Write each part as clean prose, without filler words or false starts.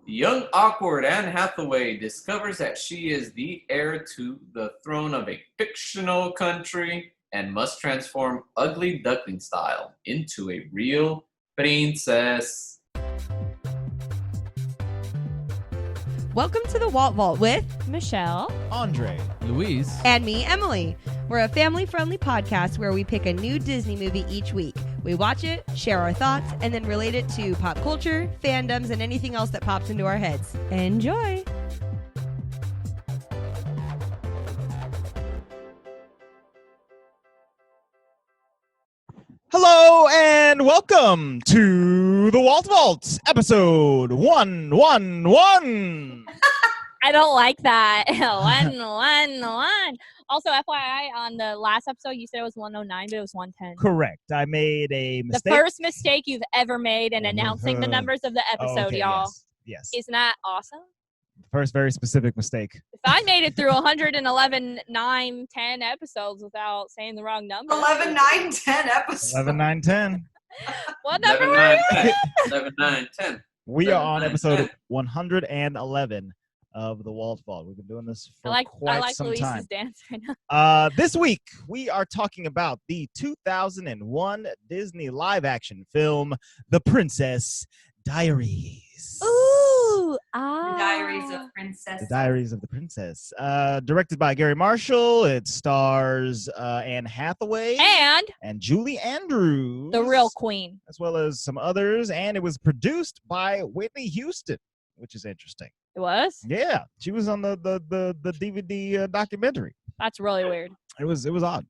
Young, awkward Anne Hathaway discovers that she is the heir to the throne of a fictional country and must transform ugly duckling style into a real princess. Welcome to the Walt Vault with Michelle, Andre, Louise, and me, Emily. We're a family-friendly podcast where we pick a new Disney movie each week. We watch it, share our thoughts, and then relate it to pop culture, fandoms, and anything else that pops into our heads. Enjoy! hello and welcome to the Walt Vault, episode 111. I don't like that. 111. Also, FYI, on the last episode, you said it was 109, but it was 110. Correct. I made a The mistake. first mistake you've ever made in announcing the numbers of the episode, Okay, y'all. Yes. Isn't that awesome? First very specific mistake. If I made it through 111, 9, 10 episodes without saying the wrong number. 11, 9, 10 episodes. 11, 9, 10. What number 11, were 9, you? 10. 11, 9, 10. We are on 11, 9, episode 10. 111 of the Walt Vault. We've been doing this for I quite like some Luis's time. dance right now. This week, we are talking about the 2001 Disney live-action film, The Princess Diaries. Ooh. Diaries of Princess. The Diaries of the Princess. Directed by Gary Marshall. It stars Anne Hathaway And Julie Andrews. the real queen. As well as some others. And it was produced by Whitney Houston, which is interesting. It was? Yeah, she was on the DVD documentary. That's really weird. It was odd.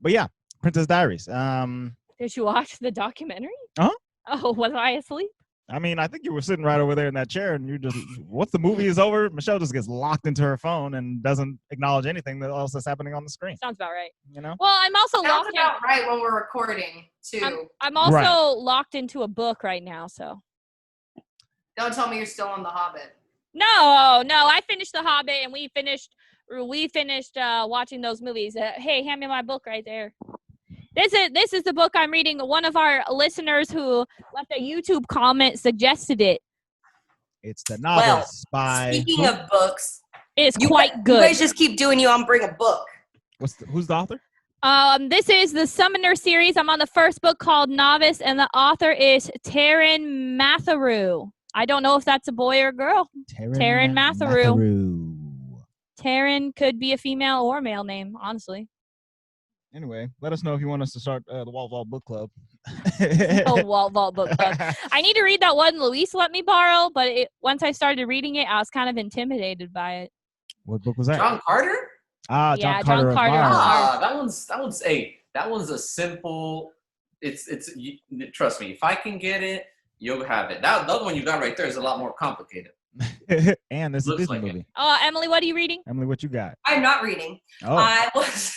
But yeah, Princess Diaries. Did you watch the documentary? Uh-huh. Oh, was I asleep? I mean, I think you were sitting right over there in that chair, and you just, once the movie is over, Michelle just gets locked into her phone and doesn't acknowledge anything else that's happening on the screen. Sounds about right. You know? Well, I'm also Sounds locked in. about right when we're recording, too. I'm also Right. locked into a book right now, so. Don't tell me you're still on The Hobbit. No, I finished The Hobbit and we finished watching those movies. Hey, hand me my book right there. This is the book I'm reading. One of our listeners who left a YouTube comment suggested it. It's the novelist by... Speaking of books, It's you quite guys, good. You guys just keep doing you on Bring a Book. Who's the author? This is the Summoner series. I'm on the first book called Novice, and the author is Taryn Matharu. I don't know if that's a boy or a girl. Taryn Matharu. Taryn could be a female or male name, honestly. Anyway, let us know if you want us to start the Walt Vault Book Club. Oh, Walt Vault Book Club. I need to read that one Luis let me borrow, but once I started reading it, I was kind of intimidated by it. What book was that? John Carter? John Yeah, Carter. John of Carter. Mars. That one's a simple. Trust me. If I can get it, you'll have it. The other one you got right there is a lot more complicated. And this is a Looks Disney like it. movie. Emily, what are you reading? Emily, what you got? I'm not reading. Oh, I was...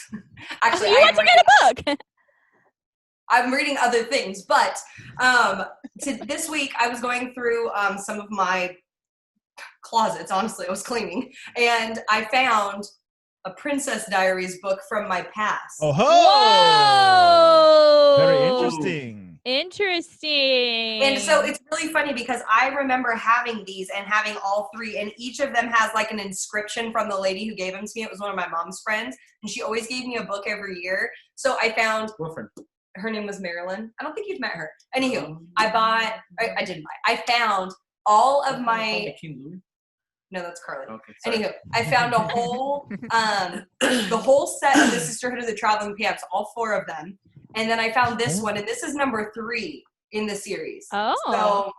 Actually, You I want am to reading. get a book. I'm reading other things, but this week I was going through some of my closets. Honestly, I was cleaning, and I found a Princess Diaries book from my past. oh Whoa! Very interesting. Interesting. And so it's really funny because I remember having these and having all three, and each of them has like an inscription from the lady who gave them to me. It was one of my mom's friends, and she always gave me a book every year. So I found, Girlfriend. her name was Marilyn. I don't think you've met her. Anywho, I didn't buy. I found all of my, King Louis? no, that's Carly. Okay. Sorry. Anywho, I found a whole, the whole set of the Sisterhood of the Traveling Pants, all four of them. And then I found this one, and this is number 3 in the series. Oh. So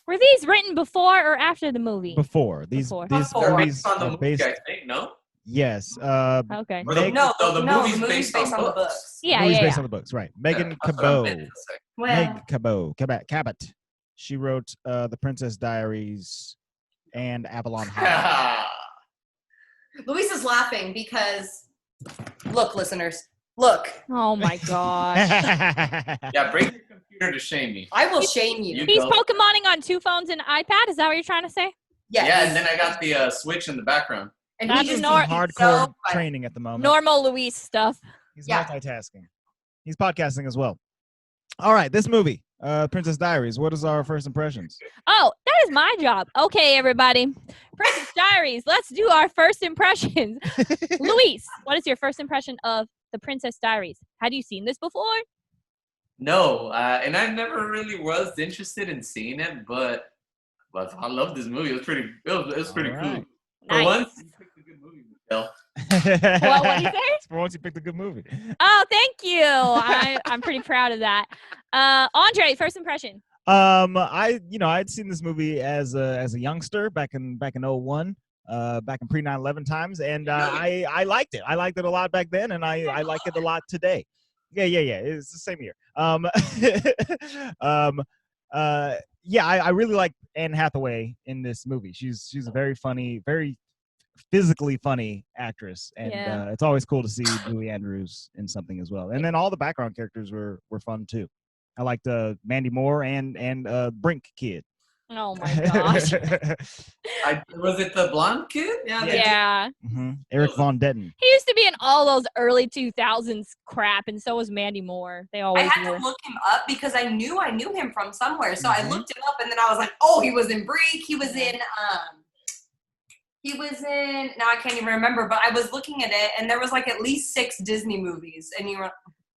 Were these written before or after the movie? Before these Before. these Before. movies Based on the are movie, based. I think, no? Yes. Okay. Or the, no, the no, movie's the movie's based on the books. Yeah, movies yeah, based yeah. on the books, right? Megan Yeah, that's what I Cabot. meant to say. Well, Meg Cabot. She wrote The Princess Diaries and Avalon High. Luis is laughing because, look, listeners, look, Oh my gosh. Yeah, bring your computer to shame me. I will shame you. He's go. Pokemoning on 2 phones and an iPad. Is that what you're trying to say? Yes. Yeah, and then I got the Switch in the background. And That's he just nor- did Hardcore so funny. training at the moment. Normal Luis stuff. He's Yeah. multitasking. He's podcasting as well. All right, this movie, Princess Diaries. What is our first impressions? Oh, that is my job. Okay, everybody. Princess Diaries. Let's do our first impressions. Luis, what is your first impression of The Princess Diaries? Had you seen this before? No, and I never really was interested in seeing it, but I love this movie. It was pretty All cool. right. For Nice. once, you picked a good movie, Michelle. What do you say? For once, you picked a good movie. Oh, thank you. I'm pretty proud of that. Andre, first impression. I'd seen this movie as a youngster back in 01, back in pre 9/11 times, and I liked it. I liked it a lot back then, and I like it a lot today. Yeah. It's the same year. I really like Anne Hathaway in this movie. She's a very funny, very physically funny actress, and Yeah. it's always cool to see Julie Andrews in something as well. And then all the background characters were fun too. I liked Mandy Moore and Brink kid. Oh my gosh. Was it the blonde kid? Yeah. Eric Von Detten. He used to be in all those early 2000s crap, and so was Mandy Moore. They I always had were. to look him up because I knew him from somewhere. So I looked him up, and then I was like, oh, he was in Brink. He was in now I can't even remember, but I was looking at it, and there was like at least 6 Disney movies, and you were,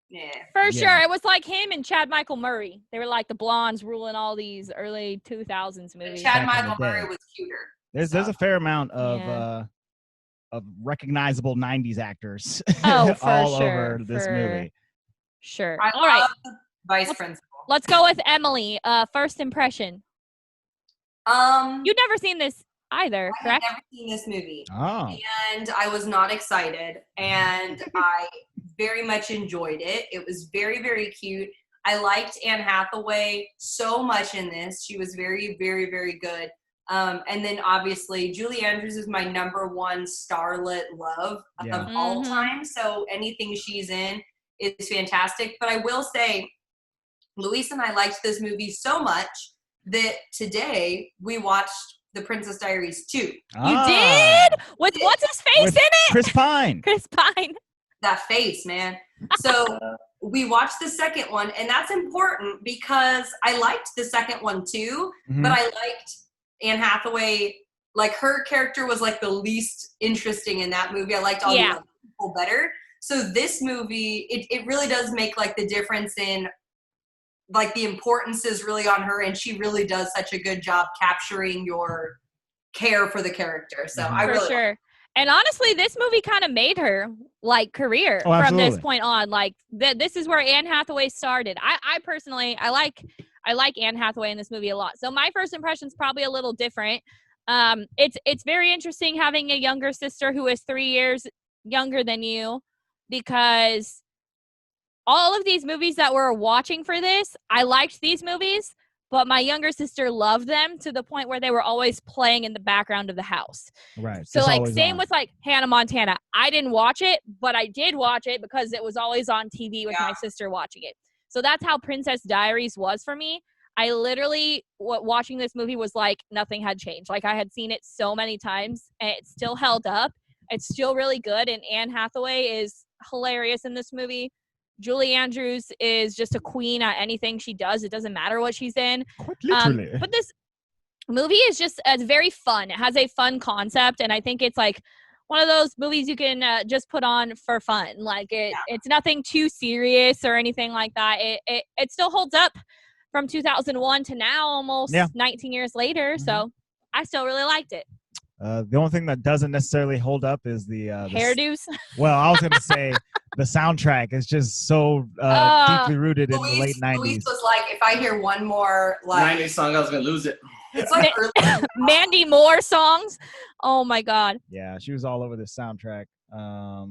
yeah. For sure. It was like him and Chad Michael Murray. They were like the blondes ruling all these early 2000s movies. Chad Back in the Michael Murray day. was cuter. There's a fair amount of Yeah. of recognizable '90s actors Oh, for all sure, over this for- movie. Sure. I All right. love Vice Principal. Let's go with Emily. First impression. You've never seen this either, I had correct? never seen this movie. Oh, And I was not excited, and I very much enjoyed it. It was very, very cute. I liked Anne Hathaway so much in this. She was very, very, very good. And then obviously Julie Andrews is my number one starlet love Yeah. of all Mhm. time. So anything she's in is fantastic. But I will say, Luis and I liked this movie so much that today we watched The Princess Diaries 2. You did? With what's his face With in it? Chris Pine. Chris Pine. That face, man. So we watched the second one, and that's important because I liked the second one too, Mhm. but I liked Anne Hathaway. Like, her character was like the least interesting in that movie. I liked all the other people better. So this movie, it really does make like the difference in like the importance is really on her, and she really does such a good job capturing your care for the character. So Mhm. I For really sure. And honestly, this movie kind of made her like career Oh, from this absolutely. point on. Like this is where Anne Hathaway started. I personally I like Anne Hathaway in this movie a lot. So my first impression is probably a little different. It's very interesting having a younger sister who is 3 years younger than you, because all of these movies that we're watching for this, I liked these movies, but my younger sister loved them to the point where they were always playing in the background of the house. Right. So Just like always same on. with like Hannah Montana. I didn't watch it, but I did watch it because it was always on TV with my sister watching it. So that's how Princess Diaries was for me. I literally watching this movie was like nothing had changed. Like I had seen it so many times and it still held up. It's still really good, and Anne Hathaway is hilarious in this movie. Julie Andrews is just a queen at anything she does. It doesn't matter what she's in. Quite literally. But this movie is just it's very fun. It has a fun concept, and I think it's like one of those movies you can just put on for fun. Like it's nothing too serious or anything like that. It still holds up from 2001 to now, almost 19 years later. Mhm. So I still really liked it. The only thing that doesn't necessarily hold up is the Hairdos. Well, I was gonna say the soundtrack is just so deeply rooted in the late '90s. Luis was like, if I hear one more like 90s song, I was gonna lose it. it's like early, Mandy Moore songs. Oh my God. Yeah, she was all over this soundtrack. but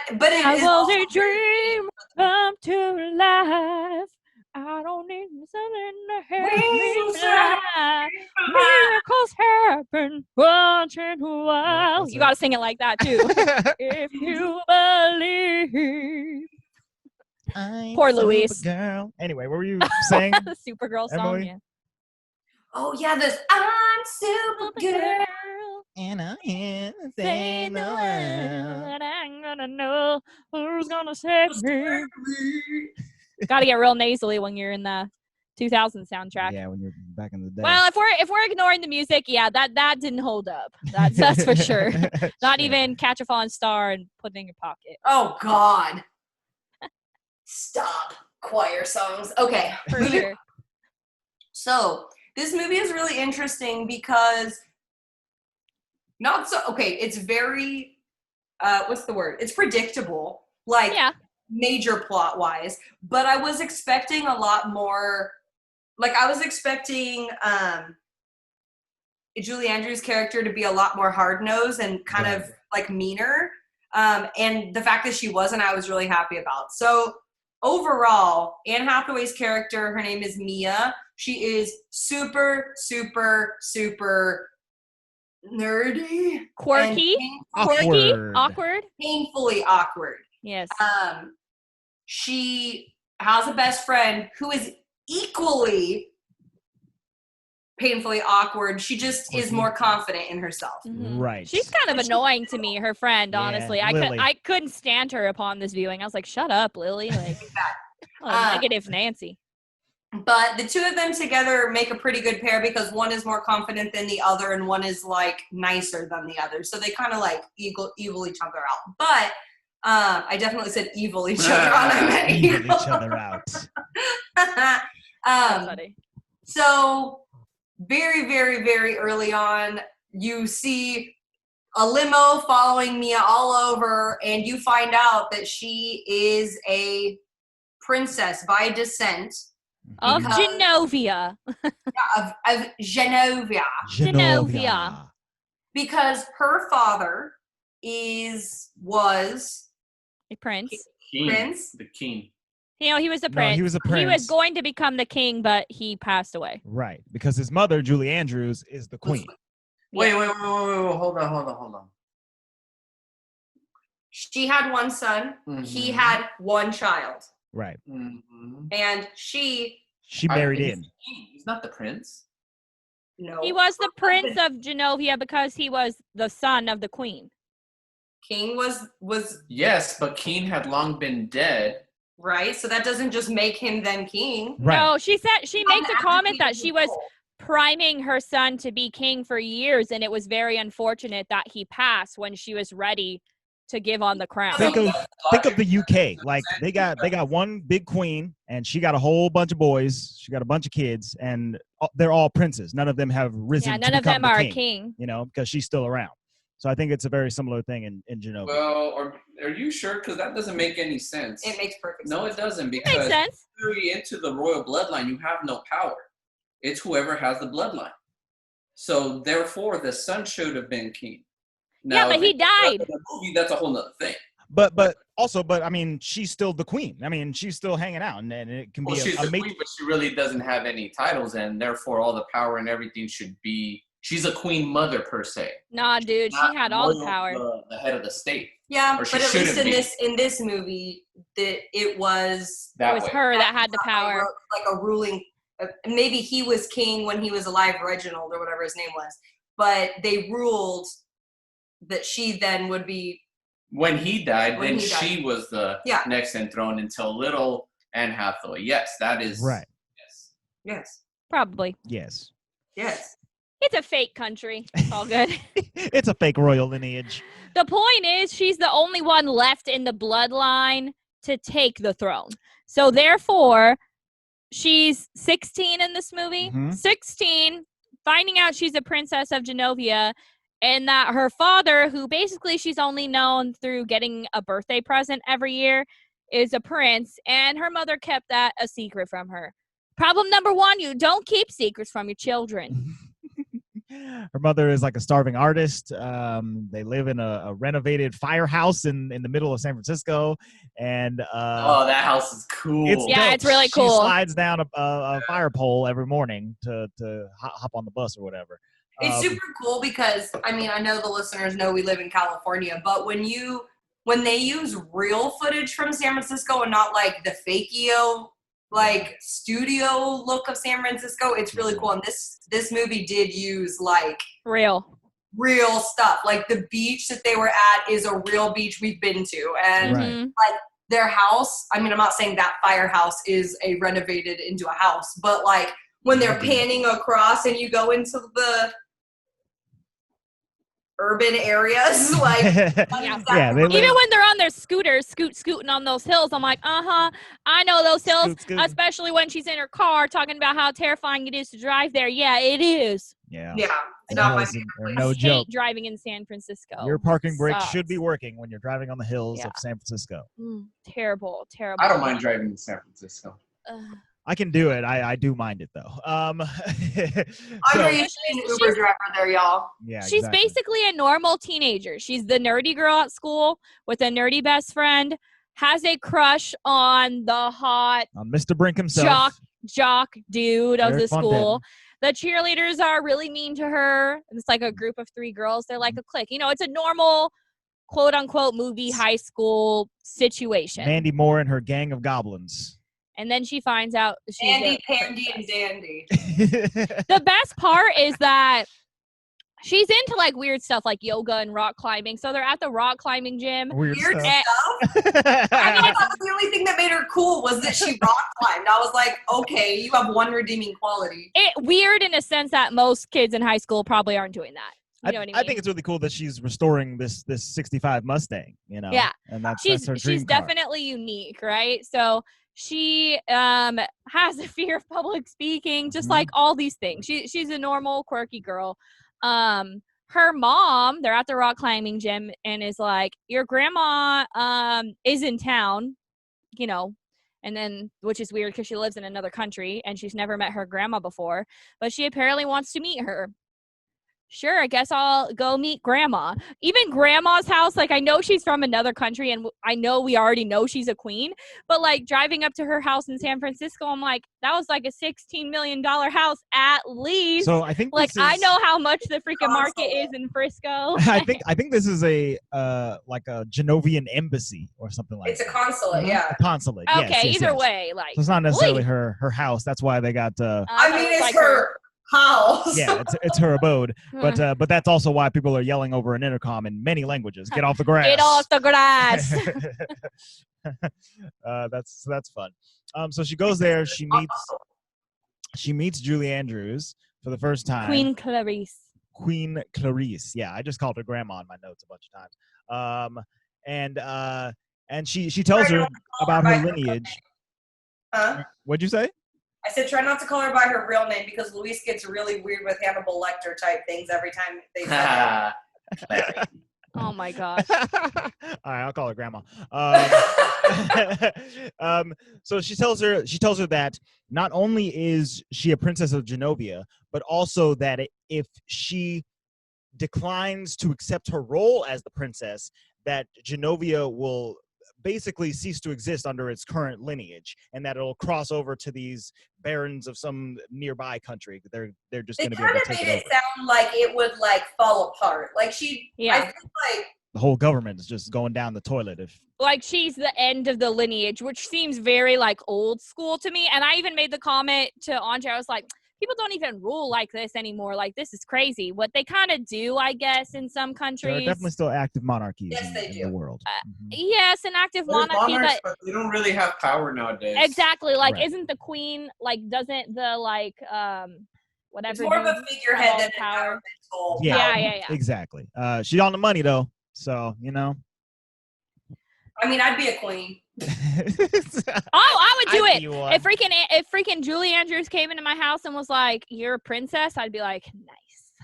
it I is was also a dream come to life. I don't need something to help me fly. Miracles happen once in a while. You gotta sing it like that too. If you believe. Poor Louise. Girl. Anyway, what were you saying? The Supergirl song. Emily? Yeah. oh yeah, this I'm Supergirl. And I am Say the word, I'm gonna know who's gonna save me. Gotta get real nasally when you're in the 2000 soundtrack. Yeah, when you're back in the day. Well, if we're ignoring the music, yeah, that didn't hold up. That's for sure. Not even Catch a Falling Star and Put It in Your Pocket. Oh God. Stop. Choir songs. Okay. For sure. So this movie is really interesting because it's very what's the word? It's predictable. Like Yeah. major plot wise, but I was expecting a lot more. Like I was expecting Julie Andrews' character to be a lot more hard-nosed and kind of like meaner. And the fact that she wasn't, I was really happy about. So overall, Anne Hathaway's character, her name is Mia. She is super, super, super nerdy. Quirky. Awkward. Painfully awkward. Yes. She has a best friend who is equally painfully awkward. She just is more confident in herself. Mhm. Right. She's kind of annoying to me, her friend, Yeah, honestly. Lily. I couldn't stand her upon this viewing. I was like, shut up, Lily. Like, negative Nancy. But the two of them together make a pretty good pair because one is more confident than the other and one is like nicer than the other. So they kind of like evil each other out. But I definitely said evil each other on. I meant Evil evil. each other out. That's funny. So very, very, very early on, you see a limo following Mia all over, and you find out that she is a princess by descent Of because- Genovia. of Genovia, Genovia. because her father was A prince. King. Prince. The king. You know, he was a No, prince. he was a He was prince. going to become the king, but he passed away. Right. Because his mother, Julie Andrews, is the queen. Wait, hold on. She had one son. He Mhm. had one child, Right. Mhm. and she She married he's in. the king. He's not the prince. no. He was the prince of Genovia because he was the son of the queen. King was Yes, but King had long been dead. right. So that doesn't just make him then king. Right. No, she makes a comment that she was Role. priming her son to be king for years, and it was very unfortunate that he passed when she was ready to give on the crown. Think of the UK. Like they got one big queen, and she got a whole bunch of boys. She got a bunch of kids, and they're all princes. None of them have risen. Yeah, to none of become them the are a king, king. You know, because she's still around. So I think it's a very similar thing in Genova. Well, are you sure? Because that doesn't make any sense. It makes perfect No, sense. it doesn't. Makes Because sense. into the royal bloodline, you have no power. It's whoever has the bloodline. So therefore, the son should have been king. Yeah, but if he it's in died. the movie, that's a whole nother thing. But I mean, she's still the queen. I mean, she's still hanging out, and it can Well, be she's a the queen, but she really doesn't have any titles, and therefore all the power and everything should be. She's a queen mother per se. Nah, dude, she not had all the royal, power. The head of the state. Yeah, Or but she at least shouldn't in this movie, that it was That It was way. her that had the power. like a ruling. Maybe he was king when he was alive, Reginald or whatever his name was. But they ruled that she then would be. When he died, When then he died. she was the Yeah. next enthroned until little Anne Hathaway. Yes, that is right. Yes. Yes. Probably. Yes. Yes. It's a fake country. It's all good. It's a fake royal lineage. The point is, she's the only one left in the bloodline to take the throne. So therefore, she's 16 in this movie. Mhm. 16, finding out she's a princess of Genovia, and that her father, who basically she's only known through getting a birthday present every year, is a prince, and her mother kept that a secret from her. Problem number one, you don't keep secrets from your children. Her mother is like a starving artist. They live in a renovated firehouse in the middle of San Francisco, and Oh, that house is cool. Yeah, dope. it's really She cool. slides down a fire pole every morning to hop on the bus or whatever. It's super cool because I mean I know the listeners know we live in California, but when they use real footage from San Francisco and not like the fakio like studio look of San Francisco, it's really cool. And this movie did use like Real. real stuff. Like the beach that they were at is a real beach we've been to, and Right. Mhm. their house, I mean, I'm not saying that firehouse is a renovated into a house, but like when they're panning across and you go into the urban areas, like Even when they're on their scooters, scooting on those hills, I'm like, I know those hills, especially when she's in her car talking about how terrifying it is to drive there. Yeah, it is. Yeah. It's not my no I joke. hate driving in San Francisco. Your parking brakes Sucks. should be working when you're driving on the hills of San Francisco. Terrible. I don't mind driving in San Francisco. I can do it. I do mind it though. I'm usually an Uber driver there, y'all. Yeah, she's basically a normal teenager. She's the nerdy girl at school with a nerdy best friend. Has a crush on the hot on Mr. Brink himself, jock dude of Eric the Von school. Denton. The cheerleaders are really mean to her. It's like a group of 3 girls. They're like a clique. You know, it's a normal, quote unquote, movie high school situation. Mandy Moore and her gang of goblins. And then she finds out she's Andy, Pandy, and Dandy. The best part is that she's into like weird stuff like yoga and rock climbing. So they're at the rock climbing gym. Weird stuff? I mean, I thought the only thing that made her cool was that she rock climbed. I was like, okay, you have one redeeming quality. Weird in a sense that most kids in high school probably aren't doing that. You know what I mean? I think it's really cool that she's restoring this 65 Mustang, you know? Yeah. And that's her dream she's car. definitely unique, right? So she has a fear of public speaking, just like all these things. She's a normal, quirky girl. Her mom, they're at the rock climbing gym and is like, your grandma is in town, you know, and then, which is weird because she lives in another country and she's never met her grandma before, but she apparently wants to meet her. Sure, I guess I'll go meet grandma. Even grandma's house, like I know she's from another country and I know we already know she's a queen, but like driving up to her house in San Francisco, I'm like, that was like a $16 million house at least. So I think I know how much the freaking market is in Frisco. I think this is a like a Genovian embassy or something like that. It's a consulate, yeah. A consulate. Okay, yes, either way, like so it's not necessarily her house. That's why they got I mean, it's like her house. Yeah, it's her abode. But that's also why people are yelling over an intercom in many languages. Get off the grass. Get off the grass. That's fun. So she goes there. She meets Julie Andrews for the first time. Queen Clarice. Yeah, I just called her grandma in my notes a bunch of times. And she tells her about her lineage. Huh? What'd you say? I said try not to call her by her real name because Luis gets really weird with Hannibal Lecter type things every time they say it. Oh my gosh. All right, I'll call her grandma. So she tells her that not only is she a princess of Genovia, but also that if she declines to accept her role as the princess, that Genovia will basically cease to exist under its current lineage, and that it'll cross over to these barons of some nearby country. They're just going to be able to take it over. They kind of made it sound like it would like fall apart. Like I feel like the whole government is just going down the toilet. Like she's the end of the lineage, which seems very like old school to me. And I even made the comment to Andre. I was like, people don't even rule like this anymore. Like, this is crazy. What they kind of do, I guess, in some countries. There are definitely still active monarchies in the world. Yes, an active There's monarchy, monarchs, but they don't really have power nowadays. Exactly. Like, Right. isn't the queen, like, doesn't the, like, whatever. it's more of a figurehead than an power. governmental. Yeah. Exactly. She's on the money, though. So, you know. I mean, I'd be a queen. I would do I'd it. be one. If freaking Julie Andrews came into my house and was like, "You're a princess," I'd be like, "Nice."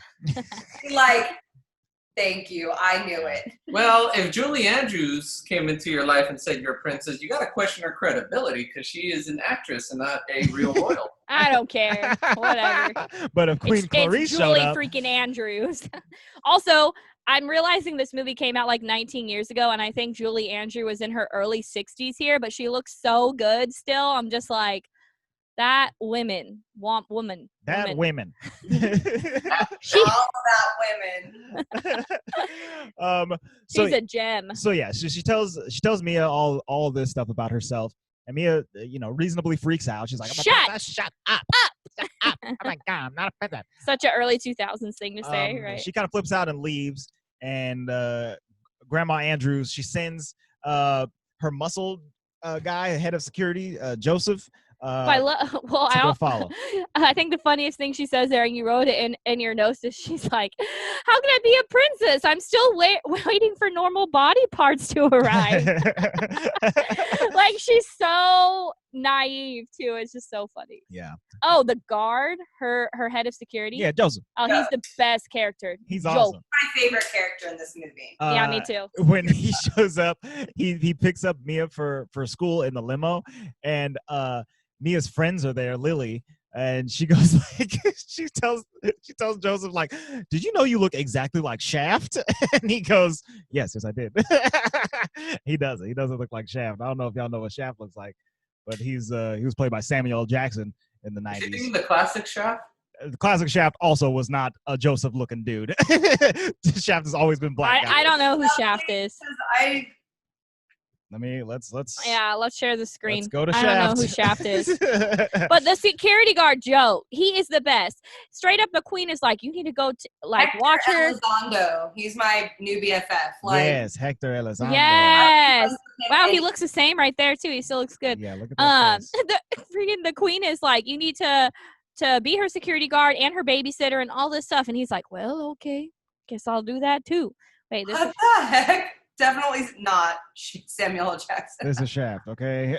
Like, thank you. I knew it. Well, if Julie Andrews came into your life and said you're a princess, you got to question her credibility because she is an actress and not a real royal. I don't care. Whatever. But if Queen It's Clarice showed Julie up, freaking Andrews. Also, I'm realizing this movie came out like 19 years ago, and I think Julie Andrews was in her early 60s here, but she looks so good still. I'm just like, that woman. women. She, All about women. she's a gem. So yeah, she tells Mia all this stuff about herself, and Mia, reasonably freaks out. She's like, "Shut up! Shut up! Oh my God, I'm not a princess." Such an early 2000s thing to say, right? She kind of flips out and leaves, and Grandma Andrews, she sends her muscle guy, head of security, Joseph. Follow. I think the funniest thing she says there, and you wrote it in your notes, is she's like, "How can I be a princess? I'm still waiting for normal body parts to arrive." Like, she's so naive too. It's just so funny. Yeah. Oh, the guard, her head of security. Yeah, Joseph. Oh, he's the best character. He's Joe. awesome. My favorite character in this movie. Yeah, me too. When he shows up, he picks up Mia for school in the limo, and Mia's friends are there, Lily, and she goes like, she tells Joseph like, "Did you know you look exactly like Shaft?" And he goes, yes, I did. He doesn't look like Shaft. I don't know if y'all know what Shaft looks like, but he was played by Samuel L. Jackson in the 90s. Is it the classic Shaft? The classic Shaft also was not a Joseph looking dude. Shaft has always been black. I don't know who Shaft is. Let's share the screen. Let's go to I Shaft. don't know who Shaft is. But the security guard, Joe, he is the best. Straight up, the queen is like, you need to go watch her. Elizondo. He's my new BFF. Yes, Hector Elizondo. Yes. Wow, he looks the same right there too. He still looks good. Yeah, look at that face. The queen is like, you need to be her security guard and her babysitter and all this stuff. And he's like, well, okay, guess I'll do that too. Wait, this what the heck? Definitely not Samuel L. Jackson. This is Shaft, okay?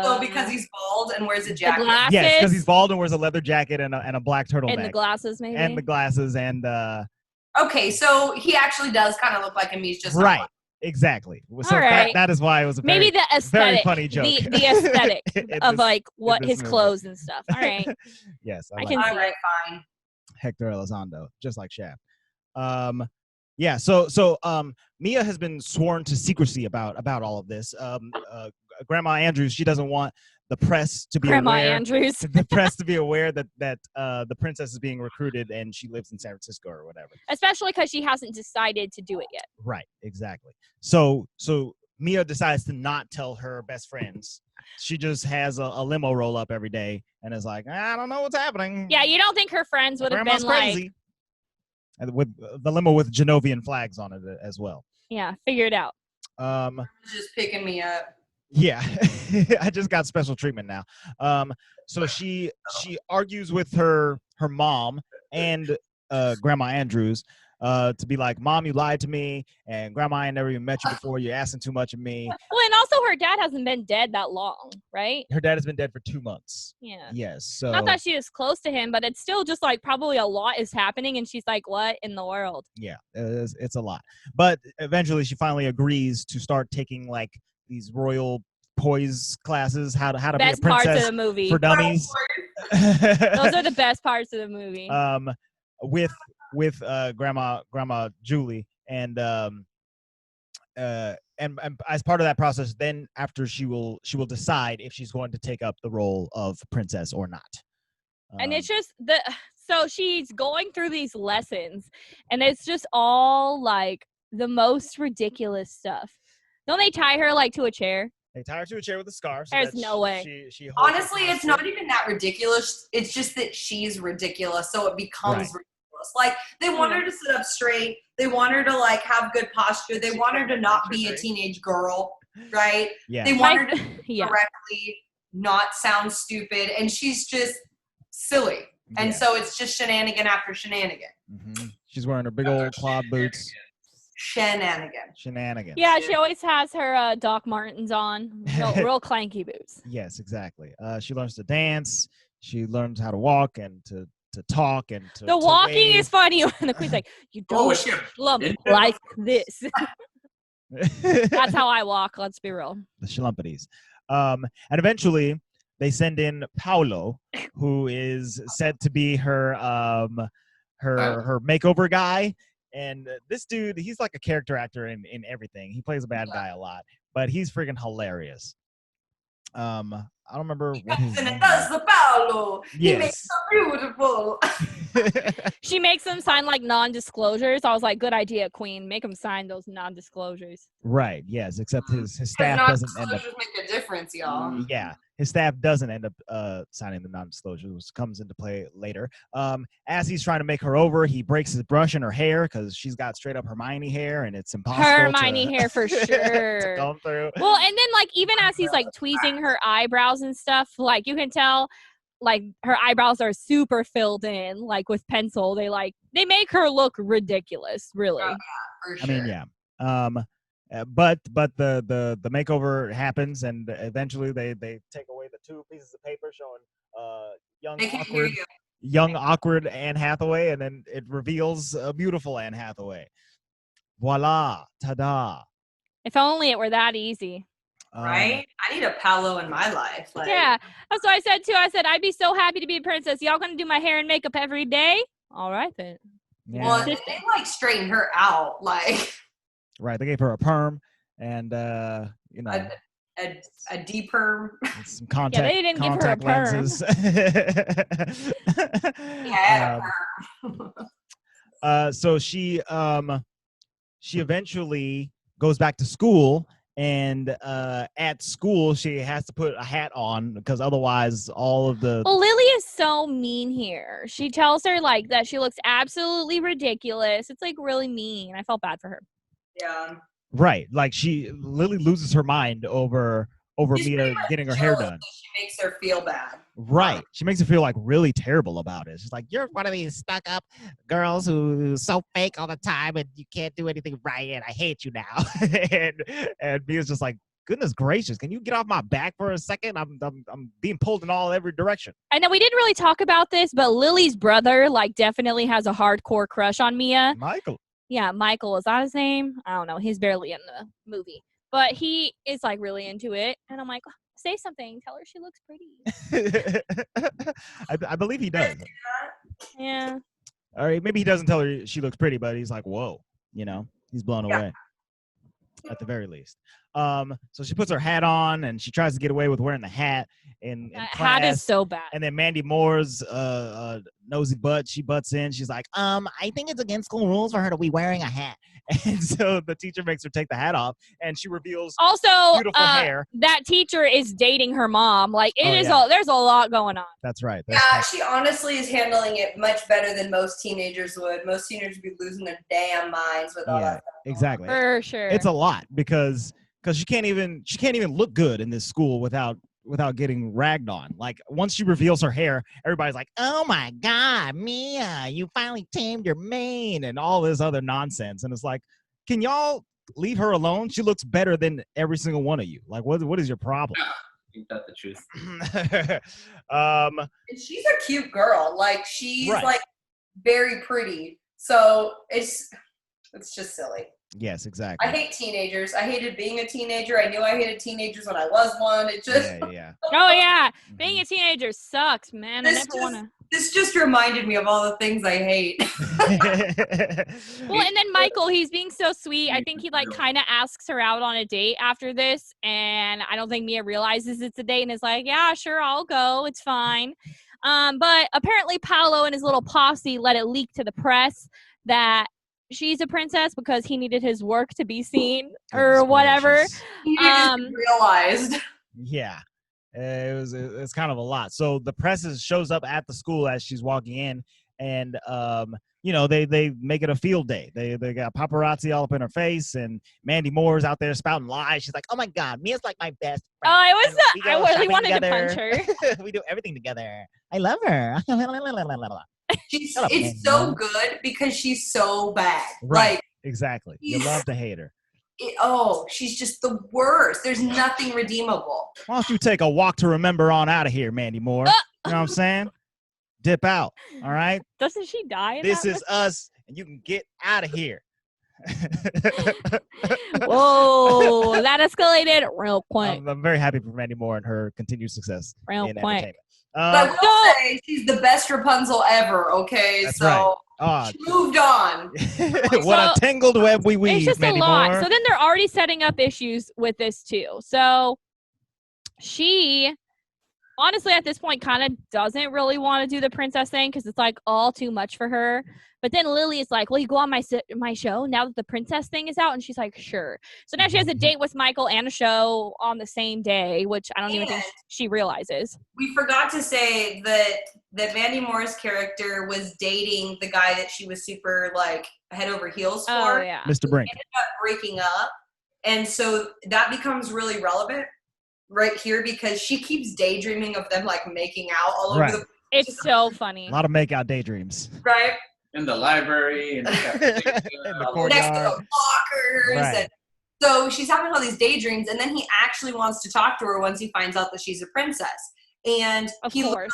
So because he's bald and wears a jacket. Glasses, yes, because he's bald and wears a leather jacket and a black turtleneck. And the glasses, maybe. And the glasses and Okay, so he actually does kind of look like him. He's just right. Exactly. So right. that is why it was a maybe the aesthetic, very funny joke. The aesthetic of this, what his movie. Clothes and stuff. All right. Yes, I can see all right, it. fine. Hector Elizondo, just like Shaft. Yeah. So Mia has been sworn to secrecy about all of this. Grandma Andrews, she doesn't want the press to be Grandma aware. Andrews. The press to be aware that the princess is being recruited and she lives in San Francisco or whatever. Especially because she hasn't decided to do it yet. Right. Exactly. So Mia decides to not tell her best friends. She just has a limo roll up every day and is like, I don't know what's happening. Yeah, you don't think her friends would have been crazy. And with the limo with Genovian flags on it as well. Yeah, figure it out. Just picking me up. Yeah, I just got special treatment now. So she argues with her mom and Grandma Andrews to be like, Mom, you lied to me, and Grandma, I never even met you before. You're asking too much of me. Well, and also her dad hasn't been dead that long, right? Her dad has been dead for 2 months. Yeah. Yes. So not that she is close to him, but it's still just like probably a lot is happening, and she's like, "What in the world?" Yeah, it's a lot. But eventually, she finally agrees to start taking like these royal poise classes, how to be a Best parts princess of the movie. for dummies. Those are the best parts of the movie. With Grandma Julie and as part of that process, then after she will decide if she's going to take up the role of princess or not. And it's just so she's going through these lessons, and it's just all like the most ridiculous stuff. Don't they tie her like to a chair? They tie her to a chair with a scarf. There's no way. She honestly, it's not even that ridiculous. It's just that she's ridiculous, so it becomes ridiculous. Like, they want her to sit up straight. They want her to like have good posture. They want her to not be a teenage girl, right? Yeah. They want her to correctly not sound stupid, and she's just silly. And so it's just shenanigan after shenanigan. Mm-hmm. She's wearing her big old cloud boots. Shenanigan. Yeah, she always has her Doc Martens on, real clanky boots. Yes, exactly. She learns to dance. She learns how to walk and to talk and to. The walking is funny when the queen's like, "You don't slump like this." That's how I walk. Let's be real. The Schlumpities. And eventually, they send in Paolo, who is said to be her makeover guy. And this dude, he's like a character actor in everything. He plays a bad guy a lot, but he's freaking hilarious. I don't remember what his name does the Paolo. Yes. He makes so beautiful. She makes them sign like non-disclosures. I was like, good idea, Queen. Make them sign those non-disclosures. Right. Yes. Except his Because staff doesn't end up. non-disclosures make a difference, y'all. Yeah, his staff doesn't end up signing the non-disclosure, which comes into play later. As he's trying to make her over, he breaks his brush in her hair because she's got straight up Hermione hair, and it's impossible. Hermione to, hair for to sure. come through. Well, and then like even as he's like tweezing her eyebrows and stuff, like you can tell like her eyebrows are super filled in, like with pencil. They make her look ridiculous, really. For sure. I mean, yeah. But the makeover happens, and eventually they take away the 2 pieces of paper showing young awkward Anne Hathaway, and then it reveals a beautiful Anne Hathaway. Voila, ta-da! If only it were that easy. Right? I need a Paolo in my life. Like, Yeah, that's what I said too. I said I'd be so happy to be a princess. Y'all gonna do my hair and makeup every day? All right then. Yeah. Well, they like straighten her out, like Right, they gave her a perm and you know a D-perm. some contact. Yeah, they didn't give her a contact perm. lenses. Yeah, So she eventually goes back to school, and at school she has to put a hat on because otherwise all of the Well, Lily is so mean here. She tells her like that she looks absolutely ridiculous. It's like really mean. I felt bad for her. yeah. right, like Lily loses her mind over She's Mia pretty much getting her hair jealous done. that She makes her feel bad. Right. She makes her feel like really terrible about it. She's like, you're one of these stuck up girls who's so fake all the time and you can't do anything right and I hate you now. and Mia's just like, goodness gracious, can you get off my back for a second? I'm being pulled in every direction. I know we didn't really talk about this, but Lily's brother like definitely has a hardcore crush on Mia. Michael. Yeah, Michael, is that his name? I don't know. He's barely in the movie. But he is like really into it. And I'm like, say something. Tell her she looks pretty. I believe he does. Yeah. All right, maybe he doesn't tell her she looks pretty, but he's like, whoa, he's blown away at the very least. So she puts her hat on and she tries to get away with wearing the hat in That class. hat is so bad. And then Mandy Moore's nosy butt, she butts in. She's like, I think it's against school rules for her to be wearing a hat. And so the teacher makes her take the hat off, and she reveals Also, beautiful hair. that teacher is dating her mom. Like there's a lot going on. That's right. Yeah, she honestly is handling it much better than most teenagers would. Most teenagers would be losing their damn minds with all that stuff. Exactly. For sure. It's a lot because she can't even look good in this school without getting ragged on. Like once she reveals her hair, everybody's like, "Oh my God, Mia, you finally tamed your mane," and all this other nonsense. And it's like, can y'all leave her alone? She looks better than every single one of you. Like, what is your problem? Ain't that the truth? And she's a cute girl. Like she's Right. like very pretty. So it's just silly. Yes, exactly. I hate teenagers. I hated being a teenager. I knew I hated teenagers when I was one. It just Yeah. Oh yeah, being a teenager sucks, man. I never want to. This just reminded me of all the things I hate. Well, and then Michael, he's being so sweet. I think he like kind of asks her out on a date after this, and I don't think Mia realizes it's a date and is like, "Yeah, sure, I'll go. It's fine." But apparently Paolo and his little posse let it leak to the press that she's a princess because he needed his work to be seen or whatever. Gracious. He just realized. Yeah. It's kind of a lot. So the press shows up at the school as she's walking in, and they make it a field day. They got paparazzi all up in her face, and Mandy Moore's out there spouting lies. She's like, "Oh my God, Mia's like my best friend. I really shopping wanted together. to punch her. We do everything together. I love her." It's so good because she's so bad. Right. Like Exactly. You love to hate her. she's just the worst. There's nothing redeemable. Why don't you take a walk to remember on out of here, Mandy Moore? You know what I'm saying? Dip out. All right. Doesn't she die? In This that is us, and you can get out of here. Whoa, that escalated real quick. I'm very happy for Mandy Moore and her continued success Real in quick. entertainment. But I will say she's the best Rapunzel ever, okay? That's so right. she moved on. What a tangled web we weave, It's just Mandy a lot. Moore. So then they're already setting up issues with this too. So she honestly at this point kind of doesn't really want to do the princess thing because it's like all too much for her. But then Lily is like, "Will you go on my show now that the princess thing is out?" And she's like, "Sure." So now she has a date with Michael and a show on the same day, which I don't even think she realizes. We forgot to say that Mandy Moore's character was dating the guy that she was super like head over heels for. Oh yeah, Mr. Brink. Ended up breaking up, and so that becomes really relevant right here because she keeps daydreaming of them like making out all over the. It's so funny. A lot of makeout daydreams. Right. In the library, in the cafeteria, In the all courtyard. Next to the lockers. Right. And so she's having all these daydreams, and then he actually wants to talk to her once he finds out that she's a princess. And Of he course.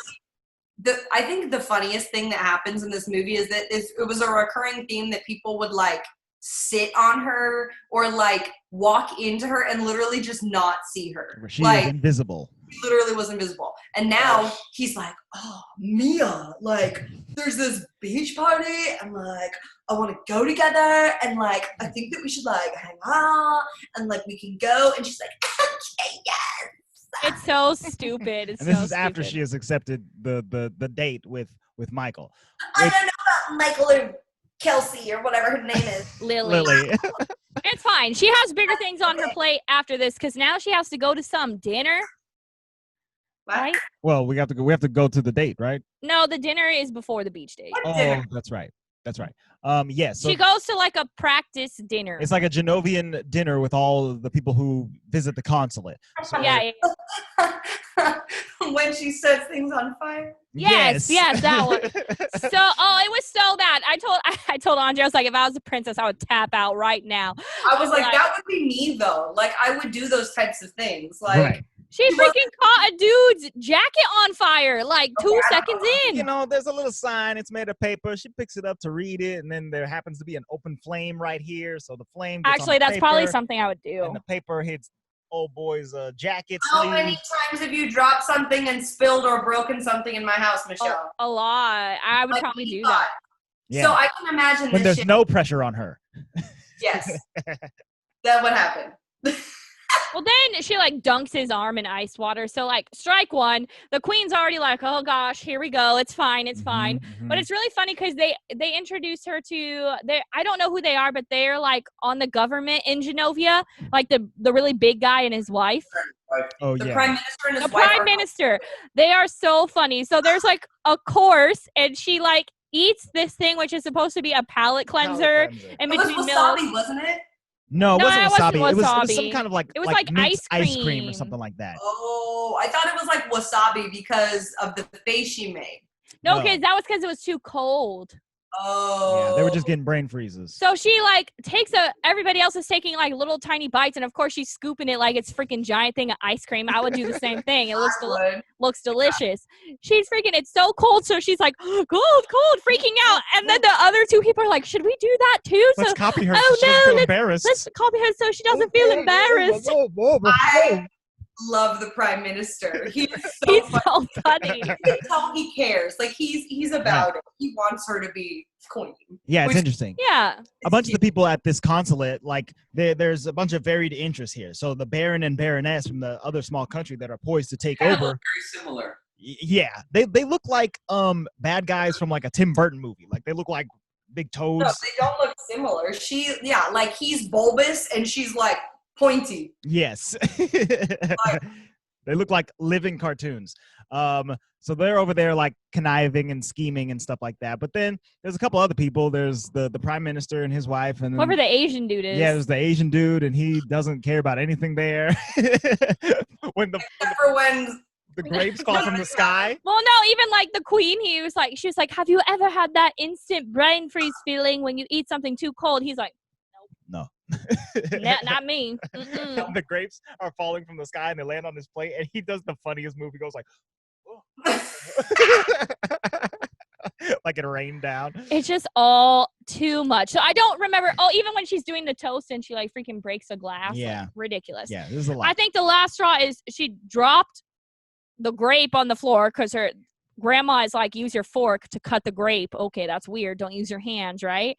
I think the funniest thing that happens in this movie is that it was a recurring theme that people would like sit on her or like walk into her and literally just not see her. She like is invisible. she literally was invisible. And now he's like, "Oh, Mia, like there's this beach party and like I want to go together and like I think that we should like hang out and like we can go." And she's like, "Okay, yes." It's so stupid. It's And this so is after stupid. she has accepted the date with Michael. I don't know about Michael or Kelsey or whatever her name is. Lily. It's fine. She has bigger things on her plate after this because now she has to go to some dinner, What? right? Well, we have to go to the date, right? No, the dinner is before the beach date. What Oh, dinner? that's right. That's right. Yes. So She goes to like a practice dinner. it's like a Genovian dinner with all of the people who visit the consulate. So, Yeah. When she sets things on fire. Yes, that one. So, it was so bad. I told Andre, I was like, if I was a princess, I would tap out right now. I was like, Like- that would be me though. Like I would do those types of things. Like Right. She freaking caught a dude's jacket on fire like 2 Okay, seconds in. You know, there's a little sign. It's made of paper. She picks it up to read it, and then there happens to be an open flame right here. So the flame gets on Actually, the that's probably paper, something I would do. and the paper hits old boy's jacket how sleeve. many times have you dropped something and spilled or broken something in my house, Michelle? A lot. I would Like, probably do God. that. Yeah. So I can imagine when this there's shit. no pressure on her. Yes. That would happen. Well, then she like dunks his arm in ice water. So like strike one. The queen's already like, oh gosh, here we go. It's fine. It's fine. Mhm, But mhm. it's really funny because they introduced her to I don't know who they are, but they're like on the government in Genovia, like the really big guy and his wife. Oh The yeah. prime minister and his The wife prime are- minister. They are so funny. So there's like a course, and she like eats this thing which is supposed to be a palate cleanser in It was between wasabi, meals. wasn't it? No, it No, wasn't it wasn't wasabi. It was some wasabi. kind of like It was like mixed ice cream or cream. something like that. Oh, I thought it was like wasabi because of the face she made. No, No. because that was because it was too cold. Oh. Yeah, they were just getting brain freezes. So she like takes everybody else is taking like little tiny bites, and of course she's scooping it like it's freaking giant thing of ice cream. I would do the same thing. It looks looks delicious. She's freaking it's so cold, so she's like cold, freaking out. And then the other two people are like, should we do that too? Let's So copy her. oh So she doesn't no, feel embarrassed. let's copy her so she doesn't feel embarrassed. I love the prime minister. He's so He's funny. so funny. You can tell he cares. Like he's about it. He wants her to be queen. Yeah, it's Which- interesting. Yeah. A bunch of the people at this consulate, like there's a bunch of varied interests here. So the Baron and Baroness from the other small country that are poised to take over. Very similar. Yeah, they look like bad guys from like a Tim Burton movie. Like they look like big toads. No, they don't look similar. Like he's bulbous and she's like pointy. Yes. They look like living cartoons. So they're over there like conniving and scheming and stuff like that. But then there's a couple other people. There's the prime minister and his wife, and then, Whoever the Asian dude is. yeah, there's the Asian dude, and he doesn't care about anything there. when Except for when the grapes fall from the sky. Well, no, even like the queen, she was like, have you ever had that instant brain freeze feeling when you eat something too cold? He's like, No. not me. Mm-mm. The grapes are falling from the sky and they land on his plate, and he does the funniest move. He goes like, like it rained down. It's just all too much. So I don't remember. Oh, even when she's doing the toast and she like freaking breaks a glass. like, Yeah. ridiculous. Yeah, this is a lot. I think the last straw is she dropped the grape on the floor because her grandma is like, use your fork to cut the grape. Okay, that's weird. Don't use your hands, right?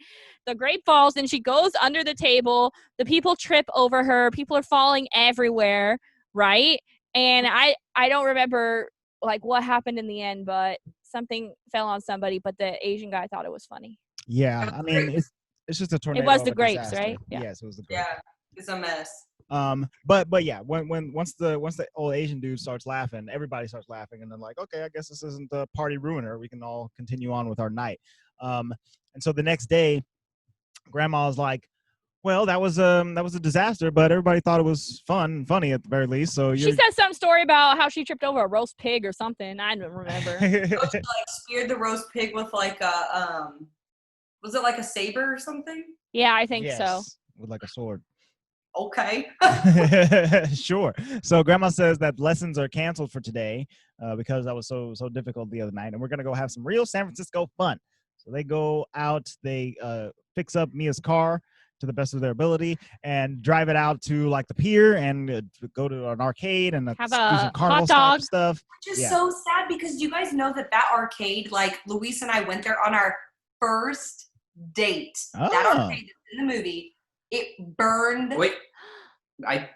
The grape falls and she goes under the table. The people trip over her. People are falling everywhere, right? And I don't remember like what happened in the end, but something fell on somebody. But the Asian guy thought it was funny. Yeah, I mean, it's just a tornado. It was of the a grapes, disaster. right? Yeah. Yes, it was the grapes. Yeah, it's a mess. But yeah, once the old Asian dude starts laughing, everybody starts laughing, and then like, okay, I guess this isn't the party ruiner. We can all continue on with our night. And so the next day, Grandma was like, well, that was a disaster, but everybody thought it was funny at the very least. So She said some story about how she tripped over a roast pig or something. I don't remember. She like speared the roast pig with like a was it like a saber or something? Yeah, I think so. With like a sword. Okay. Sure. So Grandma says that lessons are canceled for today because that was so difficult the other night, and we're gonna go have some real San Francisco fun. So they go out, they fix up Mia's car to the best of their ability and drive it out to like the pier and go to an arcade and Have do a some carnival hot dog stuff. Which is so sad because you guys know that arcade, like Luis and I went there on our first date. That arcade that's in the movie, it burned. Wait, I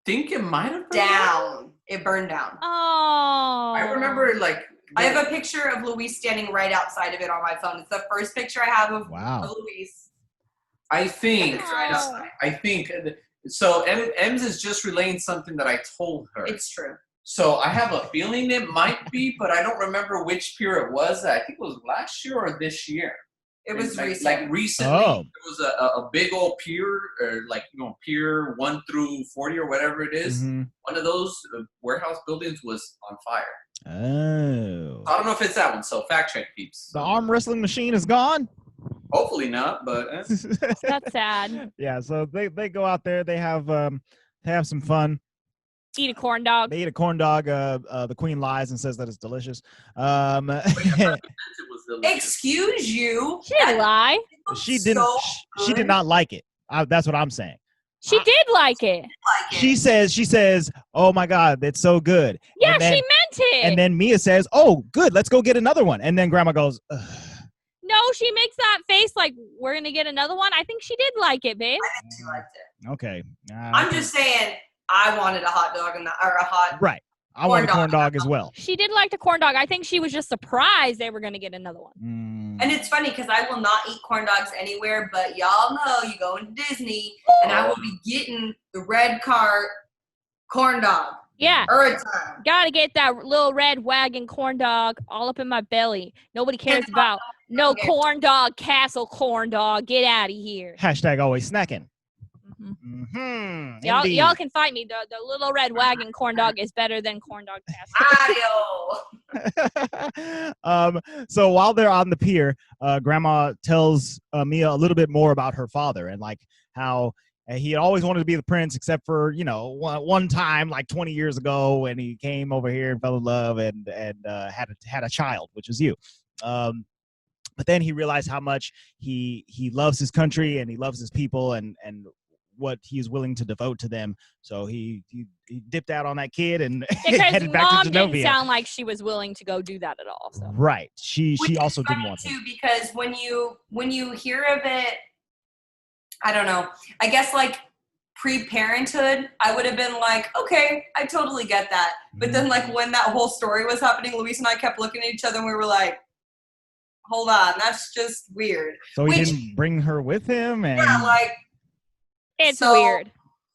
think it might have burned down. It burned down. Oh. I remember like I have a picture of Luis standing right outside of it on my phone. It's the first picture I have of Luis. I think Oh. so. Ems is just relaying something that I told her. It's true. So I have a feeling it might be, but I don't remember which pier it was. I think it was last year or this year. It was recent. Like recently, Oh. there was a big old pier, or like pier 1 through 40 or whatever it is. Mm-hmm. One of those warehouse buildings was on fire. Oh. I don't know if it's that one. So fact check, peeps. The arm wrestling machine is gone. Hopefully not, but That's sad. Yeah, so they go out there, they have some fun. Eat a corn dog. They eat a corn dog. The queen lies and says that it's delicious. it was delicious. Excuse you. She didn't lie. She didn't. So She did not like it. That's what I'm saying. She did like it. She says, "Oh my God, that's so good." Yeah, and then, she meant it. And then Mia says, "Oh, good, let's go get another one." And then Grandma goes, ugh. No, she makes that face like we're gonna get another one. I think she did like it, babe. I think she liked it. "Okay." I'm just saying, I wanted a hot dog or a hot. right. I want a corn dog as well. She did like the corn dog. I think she was just surprised they were gonna get another one. And it's funny because I will not eat corn dogs anywhere, but y'all know you go into Disney and I will be getting the red cart corn dog. Yeah. Every time. Gotta get that little red wagon corn dog all up in my belly. Nobody cares about no corn dog, castle corn dog. Get out of here. Hashtag always snacking. Mm-hmm. Indeed. Y'all can fight me. The little red wagon corn dog is better than corn dog castle. So while they're on the pier, Grandma tells Mia a little bit more about her father and like how he had always wanted to be the prince, except for one time like 20 years ago when he came over here and fell in love and had a child, which is you. But then he realized how much he loves his country and he loves his people and what he's willing to devote to them. So he dipped out on that kid and headed back Mom to didn't Genovia. sound like she was willing to go do that at all. So. Right. She also didn't want to. Too, because when you hear of it, I don't know. I guess like pre-parenthood, I would have been like, okay, I totally get that. But then like when that whole story was happening, Luis and I kept looking at each other and we were like, hold on, that's just weird. So he didn't bring her with him, and yeah, like it's weird.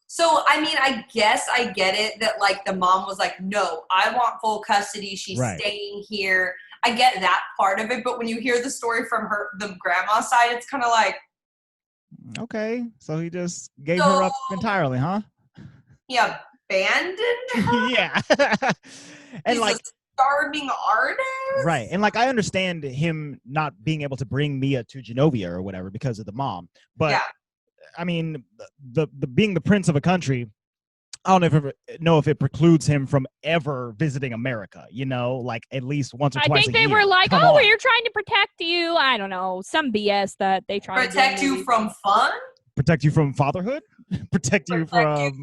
So I mean, I guess I get it that like the mom was like, no, I want full custody. She's staying here. I get that part of it, but when you hear the story from the grandma side, it's kind of like, okay, so he just gave her up entirely, huh? He abandoned her? Yeah. And he's like a starving artist? Right. And like I understand him not being able to bring Mia to Genovia or whatever because of the mom. But I mean, the being the prince of a country, I don't know if it precludes him from ever visiting America, like at least once or twice a year. I think they were like, we're trying to protect you. I don't know, some BS that they try to protect you from fun? Protect you from fatherhood? Protect you from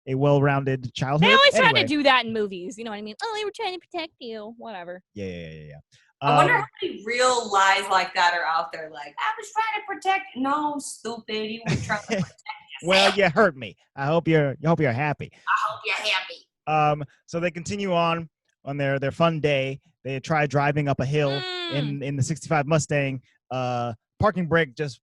a well-rounded childhood? They always try to do that in movies. You know what I mean? Oh, they were trying to protect you. Whatever. Yeah. I wonder how many real lies like that are out there. Like, I was trying to protect. No, stupid. You were trying to protect yourself. Well, you hurt me. I hope you're happy. I hope you're happy. So they continue on. on their fun day, they try driving up a hill in the 65 Mustang. Parking brake just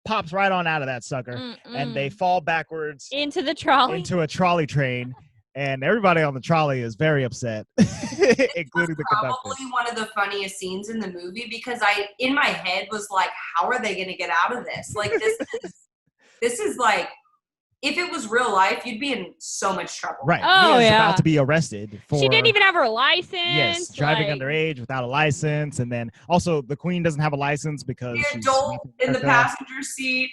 pops right on out of that sucker, and they fall backwards into the trolley, into a trolley train, and everybody on the trolley is very upset, including the conductor. Probably one of the funniest scenes in the movie, because I, in my head, was like, how are they going to get out of this? Like, this is like, if it was real life, you'd be in so much trouble. Right. Oh, Mia's yeah. about to be arrested for... She didn't even have her license. Yes, driving underage without a license. And then also the queen doesn't have a license because The she's adult in the passenger seat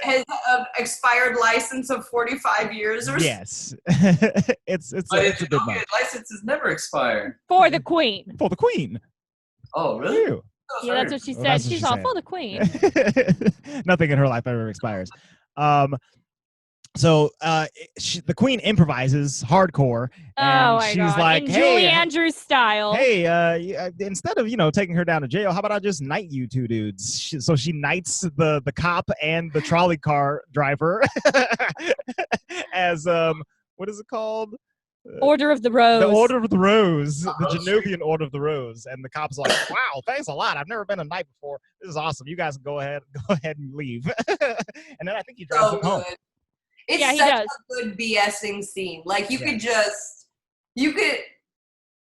has an expired license of 45 years or Yes. it's a bit much. Licenses never expire. For the queen. For the queen. Oh, really? Ew. Yeah, that's what she said. that's what She's she all said. for the queen. Nothing in her life ever expires. So the queen improvises hardcore, and she's like, in "Hey, Julie Andrews style. Hey, instead of taking her down to jail, how about I just knight you two dudes?" So she knights the cop and the trolley car driver as what is it called? Order of the Rose. The Order of the Rose, the Genovian Order of the Rose, and the cop's like, "Wow, thanks a lot. I've never been a knight before. This is awesome. You guys go ahead and leave." And then I think he drives them home. It's Yeah, he such does. a good BSing scene. Like, you could,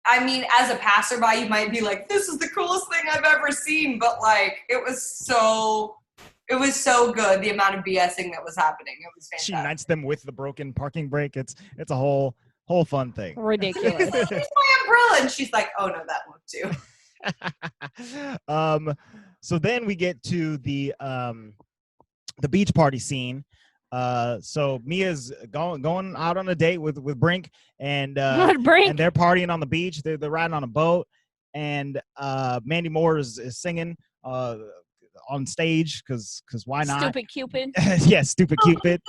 I mean, as a passerby, you might be like, this is the coolest thing I've ever seen. But, like, it was so good, the amount of BSing that was happening. It was fantastic. She knights them with the broken parking brake. It's a whole fun thing. Ridiculous. He's like, here's my umbrella. And she's like, oh, no, that won't do. So then we get to the beach party scene. So Mia's going out on a date with Brink, and Brink. and they're partying on the beach. They're riding on a boat, and Mandy Moore is singing on stage because why not? Stupid Cupid. Yes, Stupid Cupid.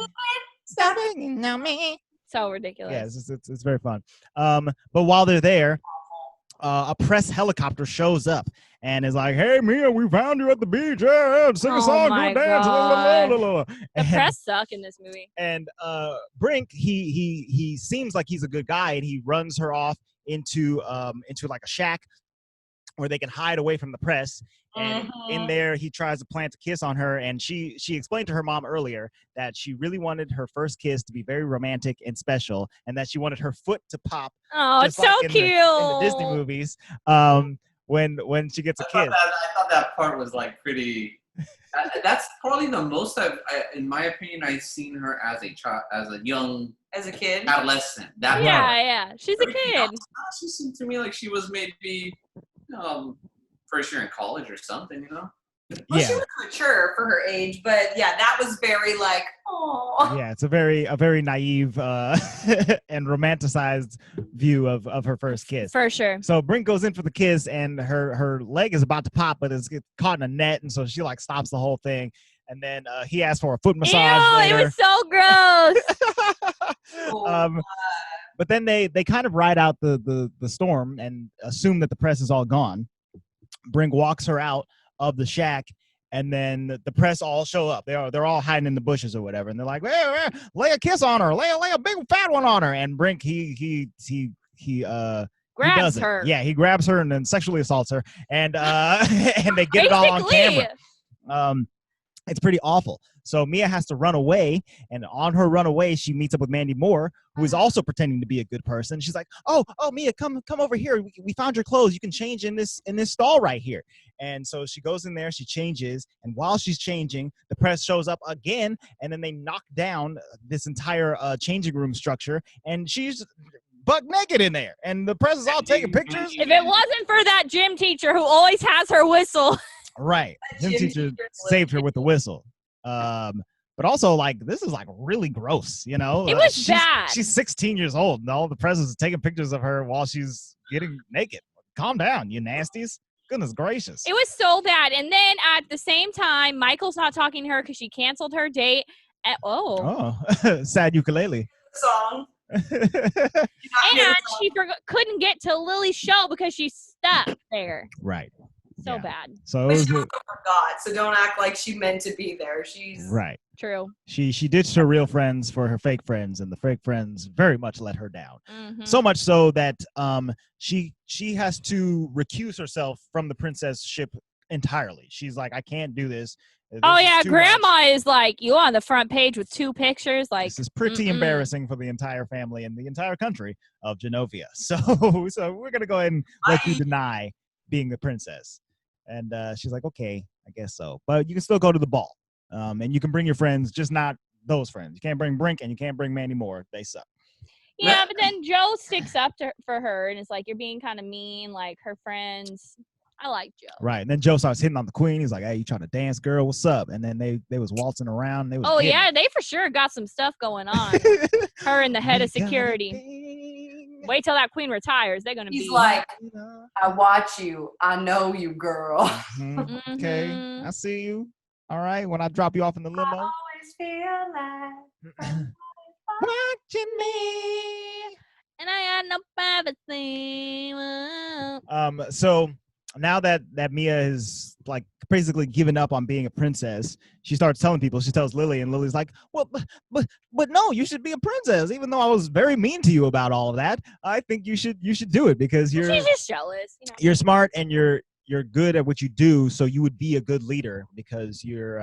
Stop Now me. So ridiculous. Yes, it's very fun. But while they're there, a press helicopter shows up and is like, "Hey, Mia, we found you at the beach. Yeah, sing a song, do a dance." The press suck in this movie. And Brink, he seems like he's a good guy, and he runs her off into like a shack where they can hide away from the press. And in there, he tries to plant a kiss on her, and she explained to her mom earlier that she really wanted her first kiss to be very romantic and special, and that she wanted her foot to pop. Oh, it's so cute. In the Disney movies, when she gets a kiss. I thought that part was like pretty. That's probably the most in my opinion, I've seen her as a child, as a kid, adolescent. Yeah, she's a kid. She seemed to me like she was maybe. First year in college or something, Well, she was mature for her age, but yeah, that was very like, oh. Yeah, it's a very naive and romanticized view of her first kiss. For sure. So Brink goes in for the kiss, and her leg is about to pop, but it's caught in a net, and so she like stops the whole thing. And then he asks for a foot massage. Ew, later. it was so gross. But then they kind of ride out the storm and assume that the press is all gone. Brink walks her out of the shack, and then the press all show up. They're all hiding in the bushes or whatever, and they're like, hey, lay a kiss on her, lay a big fat one on her. And Brink he grabs does her. Yeah, he grabs her and then sexually assaults her, and and they get it all on camera. It's pretty awful. So Mia has to run away, and on her run away, she meets up with Mandy Moore, who is also pretending to be a good person. She's like, "Oh, Mia, come over here. We found your clothes. You can change in this stall right here." And so she goes in there, she changes, and while she's changing, the press shows up again, and then they knock down this entire changing room structure, and she's buck naked in there, and the press is all taking pictures. If it wasn't for that gym teacher who always has her whistle. Right. Gym teacher saved her with the whistle. But also, like, this is like really gross, It was bad. She's 16 years old, and all the press is taking pictures of her while she's getting naked. Calm down, you nasties. Goodness gracious. It was so bad. And then at the same time, Michael's not talking to her because she canceled her date. Sad ukulele. Song. And she couldn't get to Lily's show because she's stuck there. Right. So bad. So But she also forgot, so don't act like she meant to be there. She's right. True. She ditched her real friends for her fake friends, and the fake friends very much let her down. Mhm. So much so that she has to recuse herself from the princess ship entirely. She's like, I can't do this. Oh This is yeah, too Grandma much. is like you on the front page with 2 pictures. Like This is pretty mm-mm. embarrassing for the entire family and the entire country of Genovia. So we're gonna go ahead and let you deny being the princess. And she's like, okay, I guess so. But you can still go to the ball. And you can bring your friends, just not those friends. You can't bring Brink and you can't bring Mandy Moore. They suck. Yeah, but then Joe sticks up for her and is like, you're being kind of mean, like her friends. I like Joe. Right. And then Joe starts hitting on the queen. He's like, hey, you trying to dance, girl? What's up? And then they was waltzing around. They was Oh, getting yeah, they for sure got some stuff going on. it. Her and the head of We got a security. thing. Wait till that queen retires. They're going to be. He's like, I watch you. I know you, girl. Mhm. Okay. Mhm. I see you. All right. When I drop you off in the I limo. always feel like Watching me. And I got no privacy. So now that Mia is like basically given up on being a princess, she starts telling people. She tells Lily, and Lily's like, well, but no, you should be a princess. Even though I was very mean to you about all of that, I think you should do it because you're She's just jealous. You know? you're smart and you're good at what you do. So you would be a good leader because you're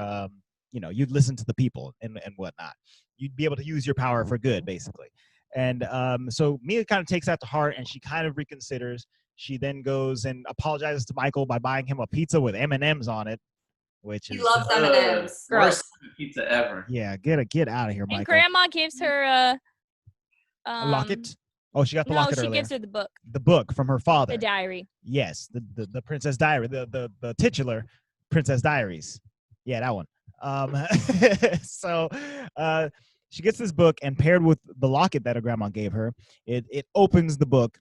you'd listen to the people and whatnot. You'd be able to use your power for good, basically. And so Mia kind of takes that to heart, and she kind of reconsiders. She then goes and apologizes to Michael by buying him a pizza with M&Ms on it, which he is loves M&Ms. Worst pizza ever. yeah, get out of here, Michael. And Grandma gives her a locket. Oh, she got the no, locket she earlier. gives her the book, The book from her father. the diary. Yes, the Princess Diary, the titular Princess Diaries. Yeah, that one. So she gets this book, and paired with the locket that her grandma gave her, it opens the book,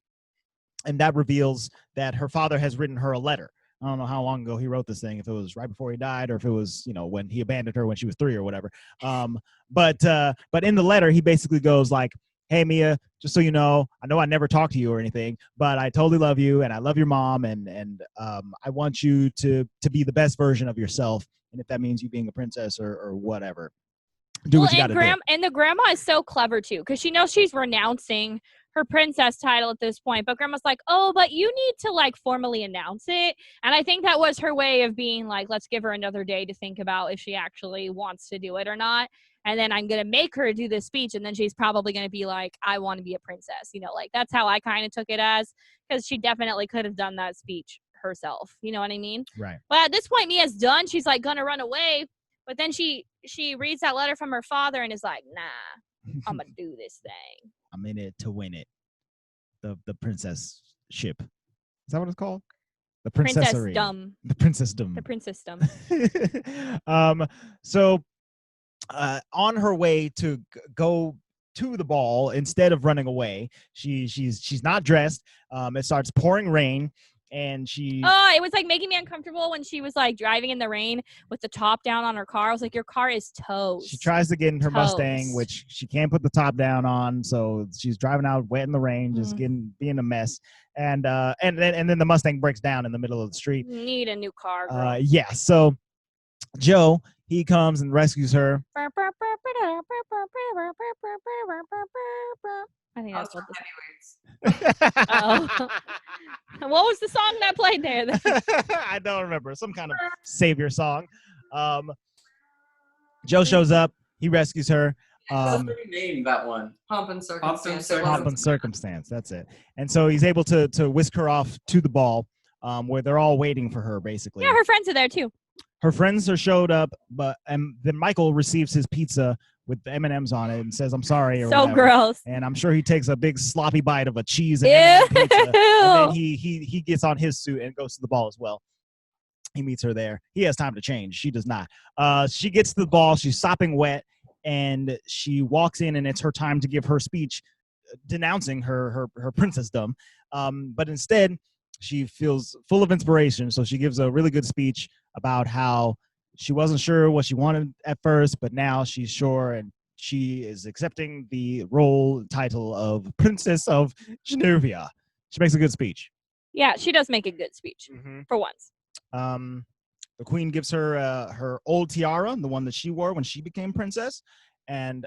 and that reveals that her father has written her a letter. I don't know how long ago he wrote this thing, if it was right before he died or if it was, when he abandoned her when she was 3 or whatever. But in the letter, he basically goes like, hey, Mia, just so you know I never talked to you or anything, but I totally love you, and I love your mom, and I want you to be the best version of yourself, and if that means you being a princess or whatever, do what you got to do. And the grandma is so clever too, because she knows she's renouncing her princess title at this point, but grandma's like, oh, but you need to like formally announce it. And I think that was her way of being like, let's give her another day to think about if she actually wants to do it or not. And then I'm going to make her do this speech, and then she's probably going to be like, I want to be a princess. Like that's how I kind of took it as, because she definitely could have done that speech herself. You know what I mean? Right. But at this point, Mia's done. She's like going to run away. But then she reads that letter from her father and is like, nah, I'm going to do this thing. I'm in it to win it. The princess ship. Is that what it's called? The princesserie. Princessdom. The princessdom. The princessdom. So on her way to go to the ball, instead of running away, she's not dressed. It starts pouring rain, and she it was like making me uncomfortable when she was like driving in the rain with the top down on her car. I was like, your car is toast. She tries to get in her Mustang, which she can't put the top down on, so she's driving out wet in the rain, just being a mess. And then the Mustang breaks down in the middle of the street. Need a new car, girl. Yeah. So Joe, he comes and rescues her. I think that's what Heavyweights. what was the song that played there? I don't remember. Some kind of savior song. Joe shows up. He rescues her. That's pretty named, that one. Pomp and circumstance. Pomp and circumstance. That's it. And so he's able to whisk her off to the ball, where they're all waiting for her, basically. Yeah, her friends are there too. Her friends are showed up, and then Michael receives his pizza with the M&Ms on it and says, I'm sorry. Or so whatever. Gross. And I'm sure he takes a big sloppy bite of a cheese and M&M pizza. And then he gets on his suit and goes to the ball as well. He meets her there. He has time to change. She does not. She gets to the ball. She's sopping wet, and she walks in, and it's her time to give her speech denouncing her princessdom. But instead, she feels full of inspiration. So she gives a really good speech about how she wasn't sure what she wanted at first, but now she's sure, and she is accepting the title of Princess of Genovia. She makes a good speech. Yeah, she does make a good speech for once. the queen gives her her old tiara, the one that she wore when she became princess, and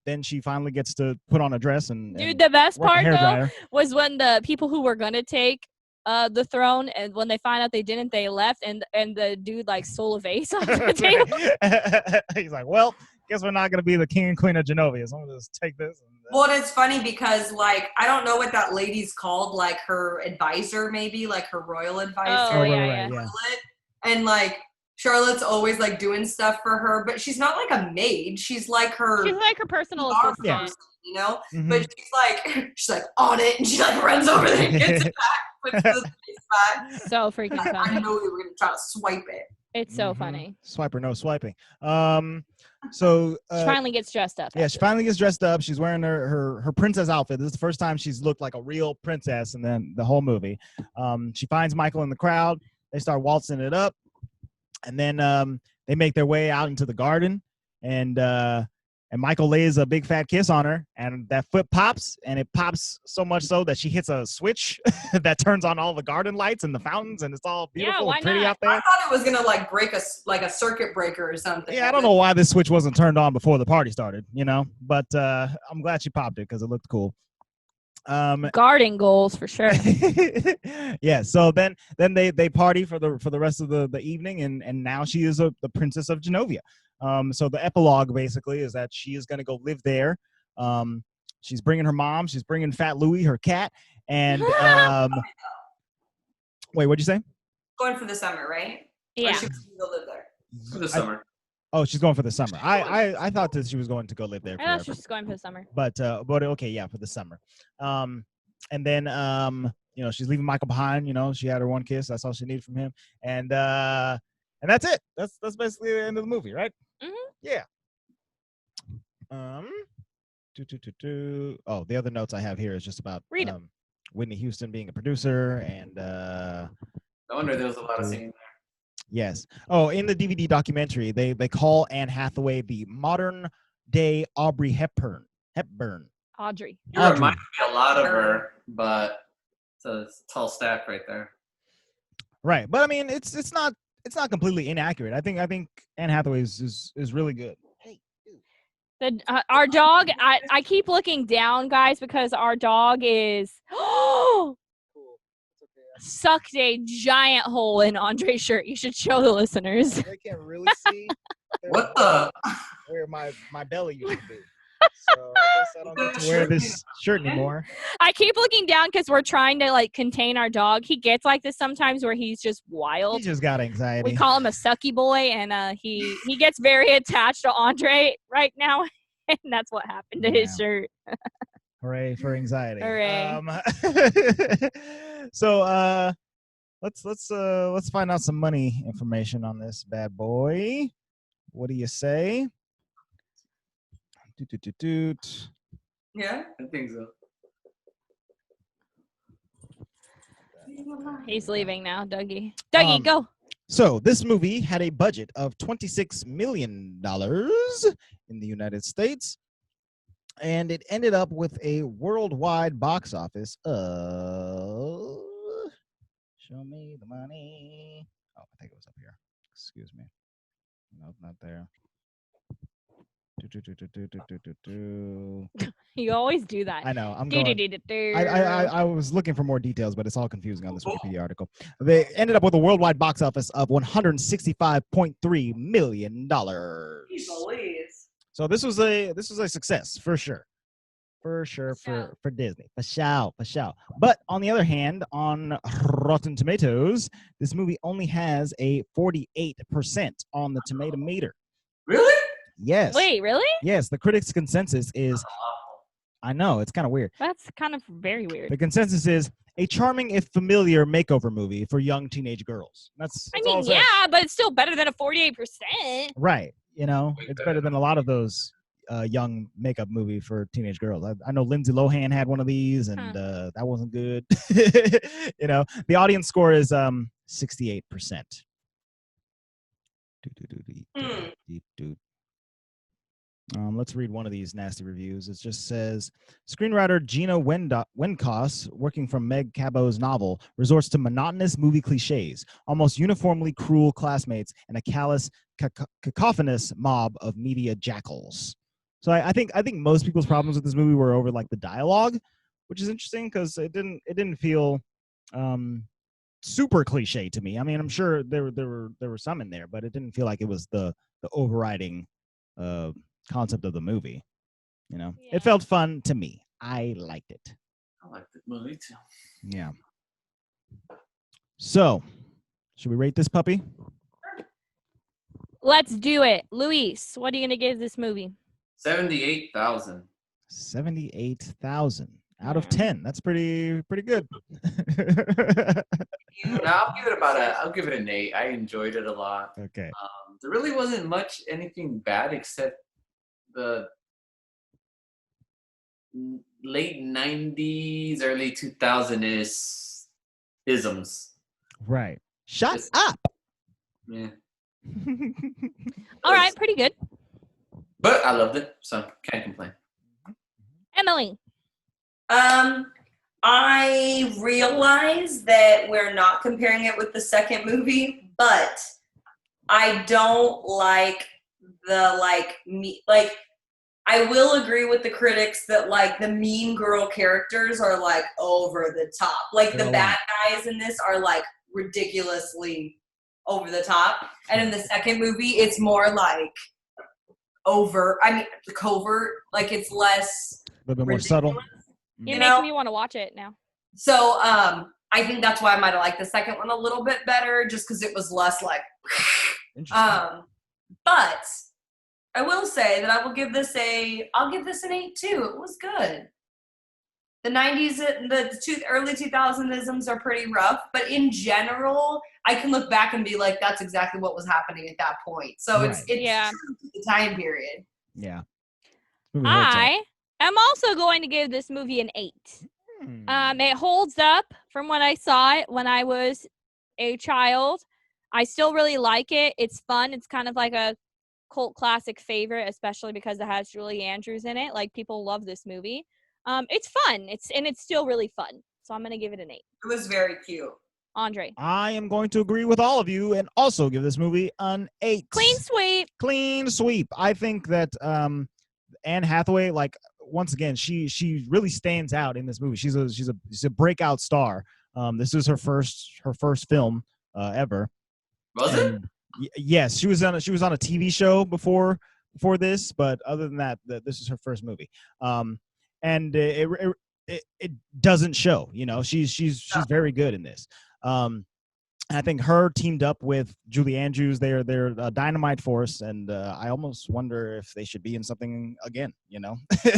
then she finally gets to put on a dress and Dude, the best work a part though hairdryer. was when the people who were gonna take the throne, and when they find out they didn't, they left, and the dude like stole a vase off the table. He's like, well, guess we're not gonna be the king and queen of Genovia, so I'm gonna just take this. Well, it's funny because, like, I don't know what that lady's called, like her advisor, maybe, like her royal advisor. Oh, yeah. Charlotte. And, like, Charlotte's always, like, doing stuff for her, but she's not, like, a maid. She's like her personal PR assistant. person, you know? Mhm. But she's like, on it, and she, like, runs over there and gets it back, puts the face back. So freaking I funny. know we were going to try to swipe it. It's so Mhm. funny. Swiper, no swiping. So She finally gets dressed up. yeah, she finally gets dressed up. She's wearing her princess outfit. This is the first time she's looked like a real princess, and then the whole movie. She finds Michael in the crowd. They start waltzing it up, and then they make their way out into the garden, and Michael lays a big fat kiss on her, and that foot pops, and it pops so much so that she hits a switch that turns on all the garden lights and the fountains, and it's all beautiful why and pretty not? out there. I thought it was going to, like, break a circuit breaker or something. Yeah, I don't know why this switch wasn't turned on before the party started, but I'm glad she popped it because it looked cool. Guarding goals for sure. Yeah, so then they party for the rest of the evening, and now she is the princess of Genovia. So the epilogue basically is that she is going to go live there. She's bringing her mom, she's bringing Fat Louie, her cat, and wait, what'd you say? Going for the summer, right? Yeah. Or she was going to live there. For the summer. Oh, she's going for the summer. I thought that she was going to go live there I forever. thought she was going for the summer. But okay, yeah, for the summer. And then she's leaving Michael behind. She had her one kiss. That's all she needed from him. And that's it. That's basically the end of the movie, right? Mhm. Yeah. Oh, the other notes I have here is just about Read 'em. Whitney Houston being a producer, and No wonder there was a lot of scenes. yes. Oh, in the DVD documentary, they call Anne Hathaway the modern day Audrey Hepburn. Audrey. You remind me a lot of her, but it's a tall stack right there. Right, but I mean, it's not completely inaccurate. I think Anne Hathaway is really good. Hey, Our dog. I keep looking down, guys, because our dog is sucked a giant hole in Andre's shirt. You should show the listeners. they can't really see What the? where my belly used to be. So I guess I don't get to wear this shirt anymore. I keep looking down because we're trying to like contain our dog. He gets like this sometimes where he's just wild. He just got anxiety. We call him a sucky boy, and he gets very attached to Andre right now, and that's what happened to his shirt. Hooray for anxiety. Hooray. So let's find out some money information on this bad boy. What do you say? Yeah. I think so. He's leaving now, Dougie. Dougie, go. So this movie had a budget of $26 million in the United States, and it ended up with a worldwide box office of. Show me the money. Oh, I think it was up here. Excuse me. No, not there. You always do that. I know. I'm going. Do-do-do-do-do. I was looking for more details, but it's all confusing on this Wikipedia article. They ended up with a worldwide box office of $165.3 million. So this was a success for sure. For Disney. For sure. But on the other hand, on Rotten Tomatoes, this movie only has a 48% on the tomato meter. Really? Yes. Wait, really? Yes, the critics' consensus is, I know, it's kind of weird. That's kind of very weird. The consensus is a charming if familiar makeover movie for young teenage girls. That's I all mean, it says. yeah, but it's still better than a 48%. Right. It's better than a lot of those young makeup movie for teenage girls. I know Lindsay Lohan had one of these, and that wasn't good. The audience score is 68%. Let's read one of these nasty reviews. It just says, screenwriter Gina Wenkos, working from Meg Cabot's novel, resorts to monotonous movie cliches, almost uniformly cruel classmates, and a callous, cacophonous mob of media jackals. So I think most people's problems with this movie were over like the dialogue, which is interesting because it didn't feel super cliche to me. I mean, I'm sure there were some in there, but it didn't feel like it was the overriding concept of the movie. Yeah. It felt fun to me. I liked it. I like the movie too. Yeah. So, should we rate this puppy? Let's do it. Luis, what are you going to give this movie? 78,000. 78,000 out of 10. That's pretty good. I'll give it an 8. I enjoyed it a lot. Okay. There really wasn't anything bad except the late 90s, early 2000s isms. Right. Shut Just- up. Yeah. All right, pretty good. But I loved it, so can't complain. Emily. I realize that we're not comparing it with the second movie, but I don't like I will agree with the critics that like the mean girl characters are like over the top. Like the bad guys in this are like ridiculously over the top. And in the second movie, it's more like covert. Like it's less A little bit more ridiculous. subtle. You're You making know? me want to watch it now. So I think that's why I might have liked the second one a little bit better, just because it was less like. Interesting. But I will say that I'll give this an 8 too. It was good. The 90s, early 2000isms are pretty rough, but in general, I can look back and be like, that's exactly what was happening at that point. So it's Yeah. true to the time period. Yeah. This movie holds up. I am also going to give this movie an 8. It holds up from when I saw it when I was a child. I still really like it. It's fun. It's kind of like a cult classic favorite, especially because it has Julie Andrews in it. Like, people love this movie. It's fun. It's still really fun. So I'm going to give it an 8. It was very cute. Andre. I am going to agree with all of you and also give this movie an 8. Clean sweep. Clean sweep. I think that Anne Hathaway, like, once again, she really stands out in this movie. She's a breakout star. This is her first film ever. Was it? Yes, she was on a TV show before this, but other than that, this is her first movie. And it doesn't show. She's very good in this. And I think her teamed up with Julie Andrews. They're a dynamite force, and I almost wonder if they should be in something again.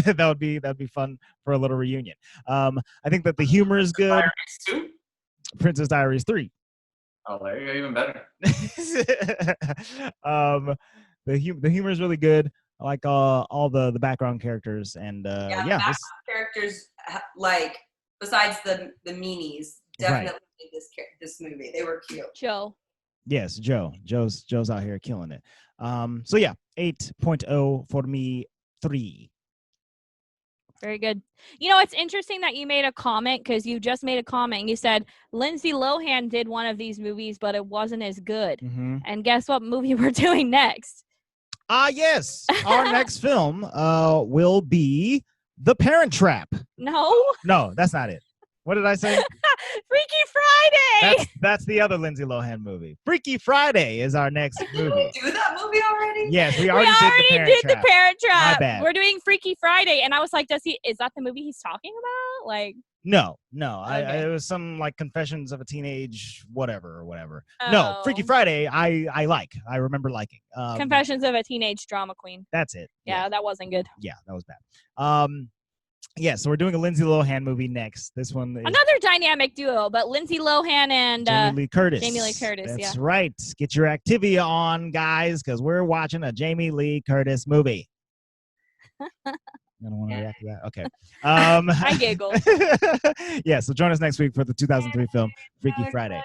That'd be fun for a little reunion. I think that the humor is good. Diaries 2? Princess Diaries 3. Oh, there you go, even better. The humor is really good. I like all the background characters, and Background characters, like besides the meanies, definitely made this movie. They were cute. Joe. Yes, Joe's out here killing it. So yeah, 8.0 for me, 3. Very good. It's interesting that you made a comment, because you just made a comment and you said Lindsay Lohan did one of these movies, but it wasn't as good. Mm-hmm. And guess what movie we're doing next? Yes. Our next film will be The Parent Trap. No, that's not it. What did I say? Freaky Friday. That's the other Lindsay Lohan movie. Freaky Friday is our next Did movie. we do that movie already? Yes, we We already already did The Parent Trap. My bad. We're doing Freaky Friday, and I was like, is that the movie he's talking about? Like, No. Okay. It was some like Confessions of a Teenage whatever. No, Oh. Freaky Friday. I remember liking. Confessions of a Teenage Drama Queen. That's it. Yeah, that wasn't good. Yeah, that was bad. Yeah, so we're doing a Lindsay Lohan movie next. This one is Another dynamic duo, but Lindsay Lohan and Jamie Lee Curtis. Jamie Lee Curtis, That's right. Get your Activia on, guys, because we're watching a Jamie Lee Curtis movie. You don't want to react to that? Okay. I giggled. Yeah, so join us next week for the 2003 film Freaky Friday.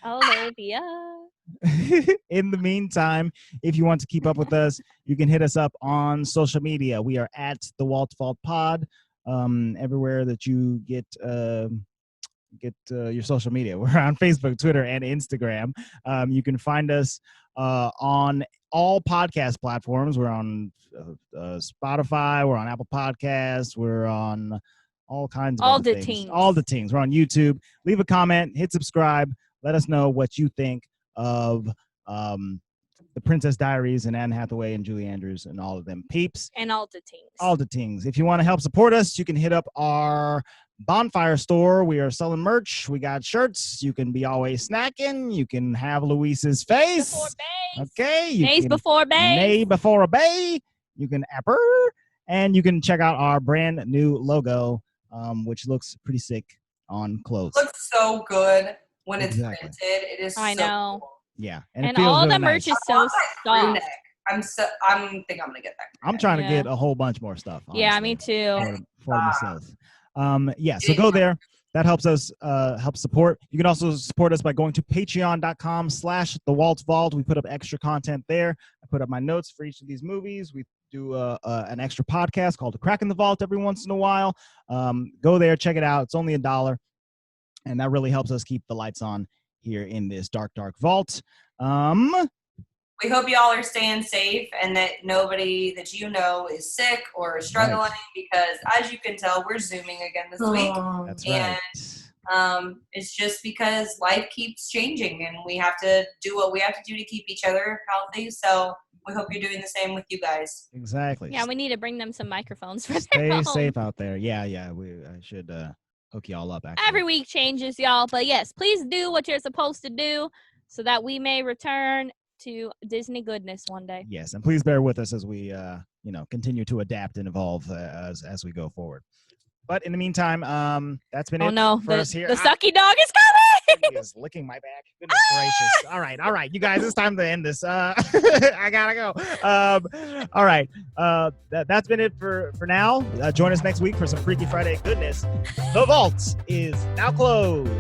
Olivia. In the meantime, if you want to keep up with us, you can hit us up on social media. We are at the Walt Vault Pod, everywhere that you get your social media. We're on Facebook, Twitter, and Instagram. You can find us on all podcast platforms. We're on Spotify. We're on Apple Podcasts. We're on all kinds of All other the things. things. All the things. We're on YouTube. Leave a comment. Hit subscribe. Let us know what you think of the Princess Diaries and Anne Hathaway and Julie Andrews and all of them peeps. And all the things. All the things. If you want to help support us, you can hit up our Bonfire store. We are selling merch. We got shirts. You can be always snacking. You can have Luis's face. Before bays. Okay. You Nays can before bays. Nay before a bay. You can apper. And you can check out our brand new logo, which looks pretty sick on clothes. It looks so good when it's Exactly. printed. It is I so know. cool. Yeah. And it feels all really the merch nice. is so I want that crew soft. neck. I'm gonna get that. I'm trying to Yeah. get a whole bunch more stuff. Yeah, honestly, me too. for myself. So go there. That helps us help support. You can also support us by going to patreon.com/The Walt Vault. We put up extra content there. I put up my notes for each of these movies. We do an extra podcast called The Crack in the Vault every once in a while. Go there, check it out. It's only $1, and that really helps us keep the lights on here in this dark vault. We hope y'all are staying safe and that nobody that you know is sick or struggling because, as you can tell, we're Zooming again this week. That's And right. it's just because life keeps changing and we have to do what we have to do to keep each other healthy. So we hope you're doing the same with you guys. Exactly. Yeah, we need to bring them some microphones for their Stay home. safe out there. Yeah. I should hook y'all up. Actually, Every week changes, y'all. But yes, please do what you're supposed to do so that we may return to Disney goodness one day. Yes, and please bear with us as we, continue to adapt and evolve as we go forward. But in the meantime, that's been Oh it no, for us here. the sucky dog is coming. He is licking my back. Goodness gracious. All right, you guys, it's time to end this. I gotta go. All right, that's been it for now. Join us next week for some Freaky Friday goodness. The vault is now closed.